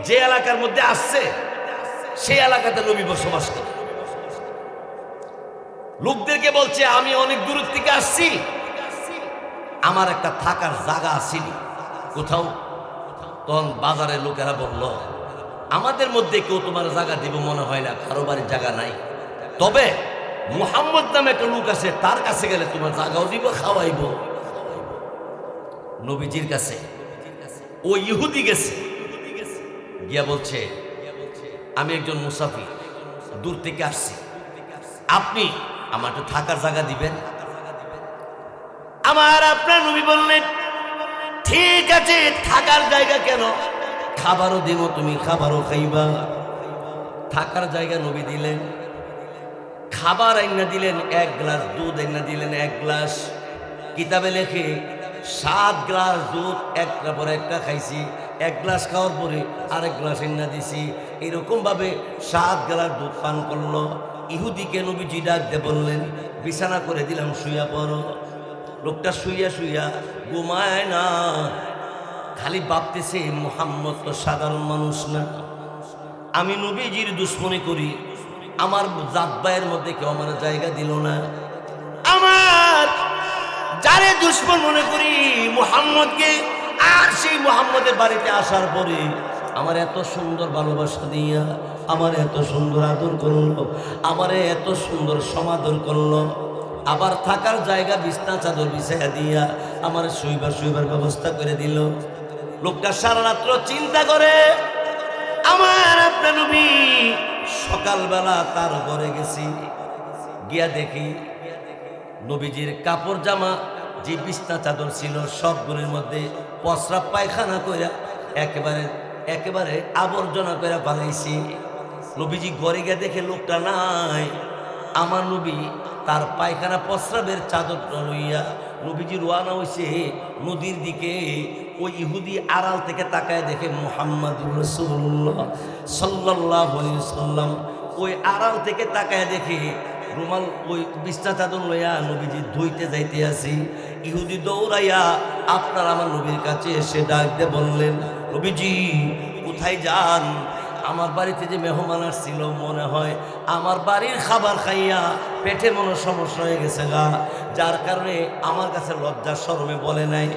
যে এলাকার মধ্যে আসছে সেই এলাকাতে নবী বসবাস করে। লোকদেরকে বলছে আমি অনেক দূর থেকে আসছি, আমার একটা থাকার জায়গা আসেনি কোথাও। তখন বাজারের লোকেরা বলল আমাদের মধ্যে কেউ তোমার জায়গা দিব মনে হয় না, কারো বাড়ির জায়গা নাই, তবে মুহাম্মদ নামে একটা লোক আছে, তার কাছে গেলে তোমার জায়গাও দিব, খাওয়াইব। নবীজির কাছে ওই ইহুদি গেছে, গিয়া বলছে আমি একজন মুসাফির, দূর থেকে আসছি, আপনি আমার একটু থাকার জায়গা দিবেন? আমার আপনার নবী বললেন ঠিক আছে, থাকার জায়গা কেন, খাবারও দিব, তুমি খাবারও খাইবা। থাকার জায়গা নবী দিলেন, খাবার আইনা দিলেন, এক গ্লাস দুধ আইনা দিলেন, এক গ্লাস। কিতাবে লেখে 7 গ্লাস দুধ একটা পরে একটা খাইছি, এক গ্লাস খাওয়ার পরে আরেক গ্লাস আইনা দিছি। এরকম ভাবে 7 গ্লাস দুধ পান করলো। ইহুদিকে নবীজি ডাক দিয়ে বললেন বিছানা করে দিলাম, শুইয়া পড়ো। লোকটা শুইয়া শুইয়া ঘুমায় না, খালি ভাবতেছে মুহাম্মদ তো সাধারণ মানুষ না, আমি নবীজির দুশ্মনী করি, আমার জাত ভাইয়ের মধ্যে কেউ আমার জায়গা দিল না, আমার যারে দুশ্মন মনে করি মুহাম্মদকে, আর সেই মুহাম্মদের বাড়িতে আসার পরে আমার এত সুন্দর ভালোবাসা দিয়া, আমার এত সুন্দর আদর করলো, আমারে এত সুন্দর সমাদর করলো, আবার থাকার জায়গা বিছনা চাদর বিছাইয়া দিয়া আমার শুইবার ব্যবস্থা করে দিল। লোকটা সারা রাত্র চিন্তা করে, আমার আপনার নবী সকালবেলা তার ঘরে গেছি, গিয়া দেখি নবীজির কাপড় জামা যে বিছনা চাদর ছিল সবগুলোর মধ্যে প্রস্রাব পায়খানা কইরা একেবারে আবর্জনা করে পালাইছি। নবীজি ঘরে গিয়ে দেখে লোকটা নাই। আমার নবী তার পায়খানা প্রস্রাবের চাদরটা লইয়া নবীজি রওনা হইছে নদীর দিকে। ওই ইহুদি আড়াল থেকে তাকায় দেখে মুহাম্মাদুর রাসূলুল্লাহ সাল্লাল্লাহু আলাইহি ওয়াসাল্লাম, ওই আড়াল থেকে তাকায় দেখে রুমাল ওই বিছনা চাদর লইয়া নবীজি ধুইতে যাইতে আসি। ইহুদি দৌড়াইয়া আপনার আমার নবীর কাছে এসে ডাক দিয়ে বললেন নবীজি কোথায় যান? আমার বাড়িতে যে মেহমান আসছিল মনে হয় আমার বাড়ির খাবার খাইয়া পেটে মনে সমস্যা হয়ে গেছে গা, যার কারণে আমার কাছে লজ্জা শরমে বলে নাই,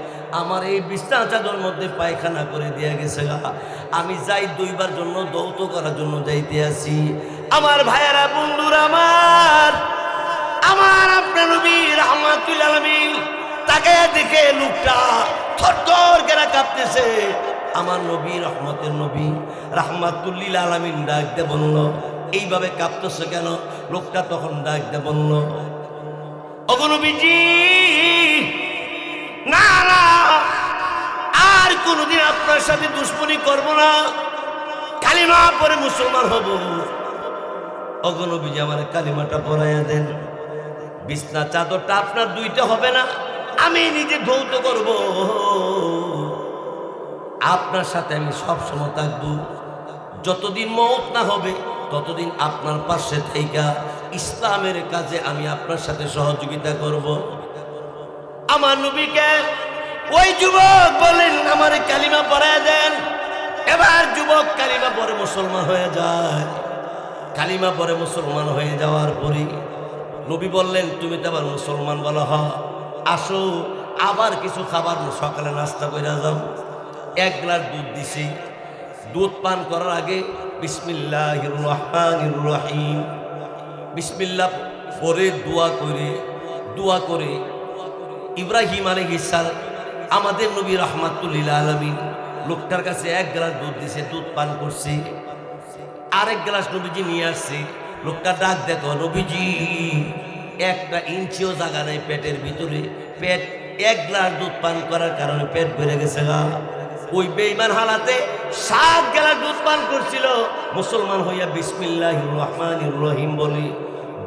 আমার এই বিছনা চাদর মধ্যে পায়খানা করে দিয়ে গেছে গা, আমি যাই দুইবার জন্য দৌত করার জন্য যাইতে আসি। আমার ভাইয়েরা বন্ধুরা আমার আপনার নবী রাহমাতুল আলামিন তাকে দেখে লোকটা থরথর করে কাঁপতেছে। আমার নবী রহমতের নবী রাহমাতুল আলামিন ডাক দিয়ে বলল এইভাবে কাঁপতেছে কেন? লোকটা তখন ডাক দিয়ে বলল ওগো নবীজি, না না, আর কোনদিন আপনার সাথে দুশ্মনী করব না, কালিমা পড়ে মুসলমান হব। ওগো নবীজি আমার কালিমাটা পড়াইয়া দেন, বিছনা চাদরটা আপনার দুইটা হবে না, আমি নিজে ধৌত করব, আপনার সাথে আমি সব সময় থাকবো, যতদিন মওত না হবে ততদিন আপনার পাশে থেকে ইসলামের কাজে আমি আপনার সাথে সহযোগিতা করব। আমার নবীকে ওই যুবক বলেন আমার কালিমা পড়ায় দেন। এবার যুবক কালিমা পড়ে মুসলমান হয়ে যায়। কালিমা পড়ে মুসলমান হয়ে যাওয়ার পরে নবী বললেন তুমি তো আবার মুসলমান বলা হ, আসো আবার কিছু খাবার সকালে নাস্তা করে যাও। 1 গ্লাস দুধ দিছি, দুধ পান করার আগে বিসমিল্লাহির রহমানির রহিম বিসমিল্লাহ পরে দোয়া করে ইব্রাহিম আলাইহিস সালাম আমাদের নবী রাহমাতুল লিল আলামিন লোকটার কাছে 1 গ্লাস দুধ দিছে, দুধ পান করছি। আরেক গ্লাস নবীজি নিয়ে আসছে। লোকটা ডাক দেখো নবীজি 1 ইঞ্চিও জায়গা নাই পেটের ভিতরে, পেট 1 গ্লাস দুধ পান করার কারণে পেট ভরে গেছে গা। ওই বেঈমান হালাতে 7 গ্লাস দুধ পান করছিল। মুসলমান হইয়া বিসমিল্লাহির রহমানির রহিম বলি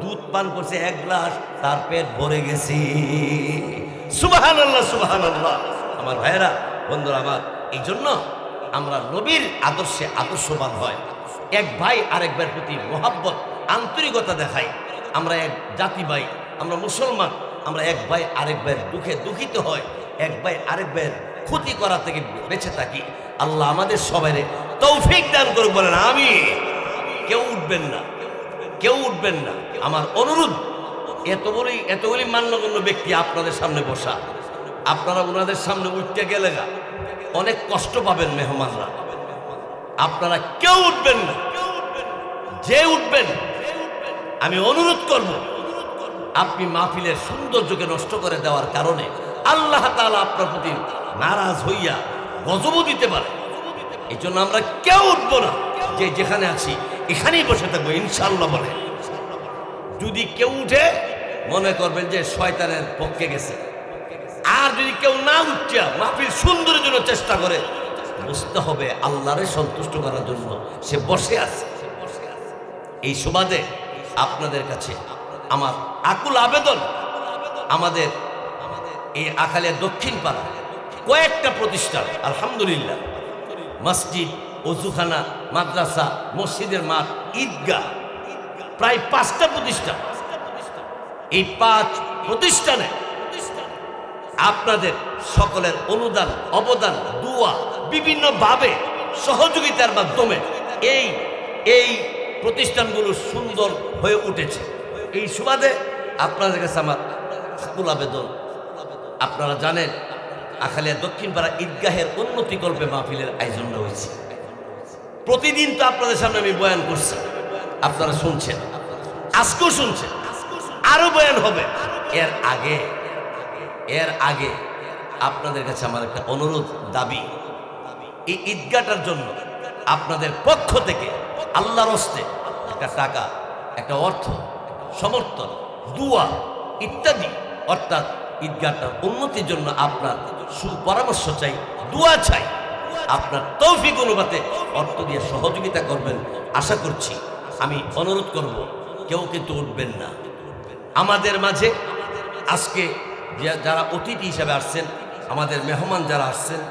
দুধ পান করছে 1 গ্লাস, তার পেট ভরে গেছে। সুবহানাল্লাহ সুবহানাল্লাহ। আমার ভাইয়েরা, বন্ধুরা আমার, এই জন্য আমরা নবীর আদর্শে আদর্শবান হয়, এক ভাই আরেক ভাইয়ের প্রতি মোহাব্বত আন্তরিকতা দেখাই। আমরা এক জাতি ভাই, আমরা মুসলমান, আমরা এক ভাই আরেক ভাইয়ের দুঃখে দুঃখিত হয়, এক ভাই আরেক ভাইয়ের ক্ষতি করা থেকে বেঁচে থাকি। আল্লাহ আমাদের সবাই তৌফিক দান করুক, বলেন আমিন। কেউ উঠবেন না, কেউ উঠবেন না। আমার অনুরোধ, এতগুলি মান্যগণ্য ব্যক্তি আপনাদের সামনে বসা, আপনারা ওনাদের সামনে উঠতে গেলে না অনেক কষ্ট পাবেন মেহমানরা। আপনারা কেউ উঠবেন না, যে উঠবেন আমি অনুরোধ করব, আপনি মাহফিলের সৌন্দর্যকে নষ্ট করে দেওয়ার কারণে আল্লাহ তাআলা আপনার প্রতি নারাজ হইয়া গজব দিতে পারে। এই জন্য আমরা কেউ উঠবো না, যে যেখানে আছি এখানেই বসে থাকবো ইনশাআল্লাহ। বলে যদি কেউ উঠে মনে করবেন যে শয়তানের পক্ষে গেছে, আর যদি কেউ না উঠিয়া মাহফিল সুন্দরের জন্য চেষ্টা করে, বুঝতে হবে আল্লাহরে সন্তুষ্ট করার জন্য সে বসে আছে। এই সুবাদে আপনাদের কাছে আমার আকুল আবেদন, আমাদের এই আখালিয়া দক্ষিণ পাড়া কয়েকটা প্রতিষ্ঠান আলহামদুলিল্লাহ, মসজিদ, ওযুখানা, মাদ্রাসা, মসজিদের মাঠ, ঈদগাহ, প্রায় 5টা প্রতিষ্ঠান। এই 5 প্রতিষ্ঠানে আপনাদের সকলের অনুদান, অবদান, দুয়া, বিভিন্নভাবে সহযোগিতার মাধ্যমে এই প্রতিষ্ঠানগুলো সুন্দর হয়ে উঠেছে। এই সুবাদে আপনাদের কাছে আমার আকুল আবেদন, আপনারা জানেন আখালিয়া দক্ষিণ পাড়া ঈদগাহের উন্নতিকল্পে মাহফিলের আয়োজন হয়েছে। প্রতিদিন তো আপনাদের সামনে আমি বয়ান করছি, আপনারা শুনছেন, আজকেও শুনছেন, আরো বয়ান হবে। এর আগে আপনাদের কাছে আমার একটা অনুরোধ, দাবি, এই ঈদগাহটার জন্য আপনাদের পক্ষ থেকে আল্লাহর হস্তে একটা টাকা, একটা অর্থ, সমর্থন, দুয়া ইত্যাদি, অর্থাৎ ঈদগাহটার উন্নতির জন্য আপনার সুপরামর্শ চাই, দুয়া চাই। আপনার তৌফিক অনুপাতে অর্থ দিয়ে সহযোগিতা করবেন আশা করছি। আমি অনুরোধ করব, কেউ কিন্তু উঠবেন না। আমাদের মাঝে আজকে যারা অতিথি হিসাবে আসছেন, আমাদের মেহমান যারা আসছেন,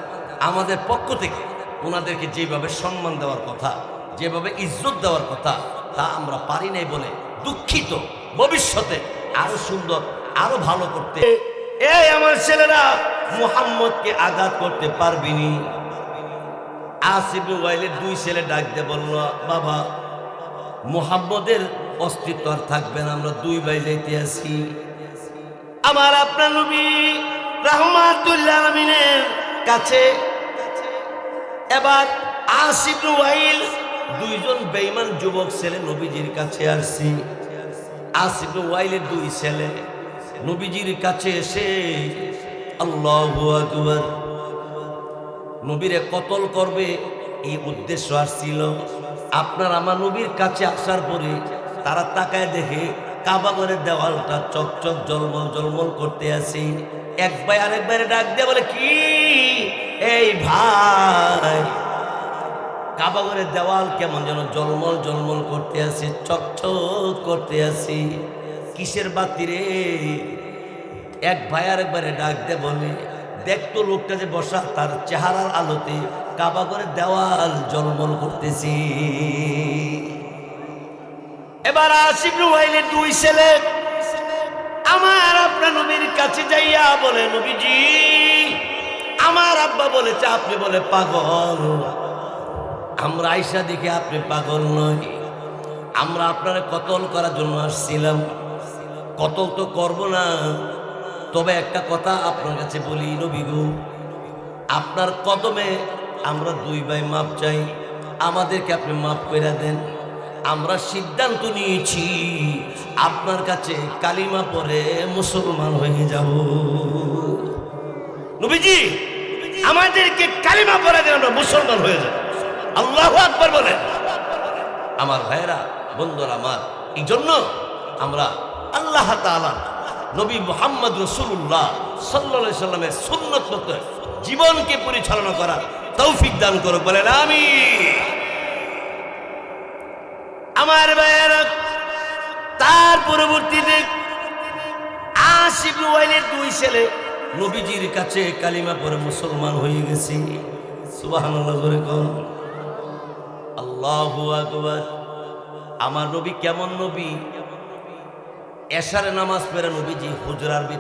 আমাদের পক্ষ থেকে ওনাদেরকে যেভাবে সম্মান দেওয়ার কথা, যেভাবে ইজ্জত দেওয়ার কথা, তা আমরা পারি নাই বলে দুঃখিত। ভবিষ্যতে আরো সুন্দর, আরো ভালো করতে। এই আমার ছেলেরা মুহাম্মদকে আঘাত করতে পারবিনি। আসিফ ইবনে ওয়াইলের 2 ছেলে ডাক দিয়ে বলল, বাবা মুহাম্মদের অস্তিত্ব আর থাকবে না, আমরা 2 ভাই যাইতে আছি। আমার আপনার নবী রাহমাতুল্লাহ আলামিনের কাছে এবার আসিফ ইবনে ওয়াইল 2 জন বেঈমান যুবক ছেলে নবীজির কাছে আসছি। আসিফ ইবনে ওয়াইলের 2 ছেলে নবীজির কাছে এসে আল্লাহু আকবার, নবীরে কতল করবে এই উদ্দেশ্য আসছিল। আপনার আমার নবীর কাছে আসার পরে তারা তাকায় দেখে কাবা ঘরের দেওয়ালটা চকচক জলমল জলমল করতে আসি। এক ভাই আরেক ভাইয়ের ডাক দিয়ে বলে, কি এই ভাই, কাবা ঘরের দেওয়াল কেমন যেন জলমল জলমল করতে আসি, চকচক করতে আসি, কিসের বাতি রে? এক ভাই আরেক ভাইয়ের ডাক দিয়ে বলে, দেখতো লোকটা যে বসা, তার চেহারার আলোতে কাবা ঘরের দেওয়াল জলমল করতেছি। এবার আসিফ ইবনে ওয়াইলের 2 ছেলে আমার আপনার নবীর কাছে যাইয়া বলে, নবীজি আমার আব্বা বলেছে আপনি বলে পাগল, আমরা আয়েশা দেখে আপনি পাগল নয়, আমরা আপনারা কতল করার জন্য আসছিলাম। কতল তো করব না, তবে একটা কথা আপনার কাছে বলি নবী গো, আপনার কদমে আমরা 2 ভাই মাপ চাই, আমাদেরকে আপনি মাফ করে দেন। আমরা সিদ্ধান্ত নিয়েছি আপনার কাছে কালিমা পড়ে মুসলমান হয়ে যাব। নবীজি আমাদেরকে কালিমা পড়ে দেন, আমরা মুসলমান হয়ে যাব। আল্লাহু আকবার বলেন। আমার ভাইরা, বন্ধুরা আমার, এই জন্য আমরা আল্লাহ তাআলা নবী মুহাম্মদ রাসূলুল্লাহ সাল্লাল্লাহু আলাইহি সাল্লামের সুন্নাত মতো জীবনকে পরিচালনা করার তৌফিক দান করুক, বলেন আমিন। আমার ভাইয়েরা, তার পরবর্তীতে আস ইবনে ওয়াইলের 2 ছেলে নবীজির কাছে কালিমা পড়ে মুসলমান হয়ে গেছে। সুবহানাল্লাহ জোরে কোন আল্লাহু আকবার। আমার নবী কেমন নবী? এশার নামাজ পড়ে নবীজি হুজরার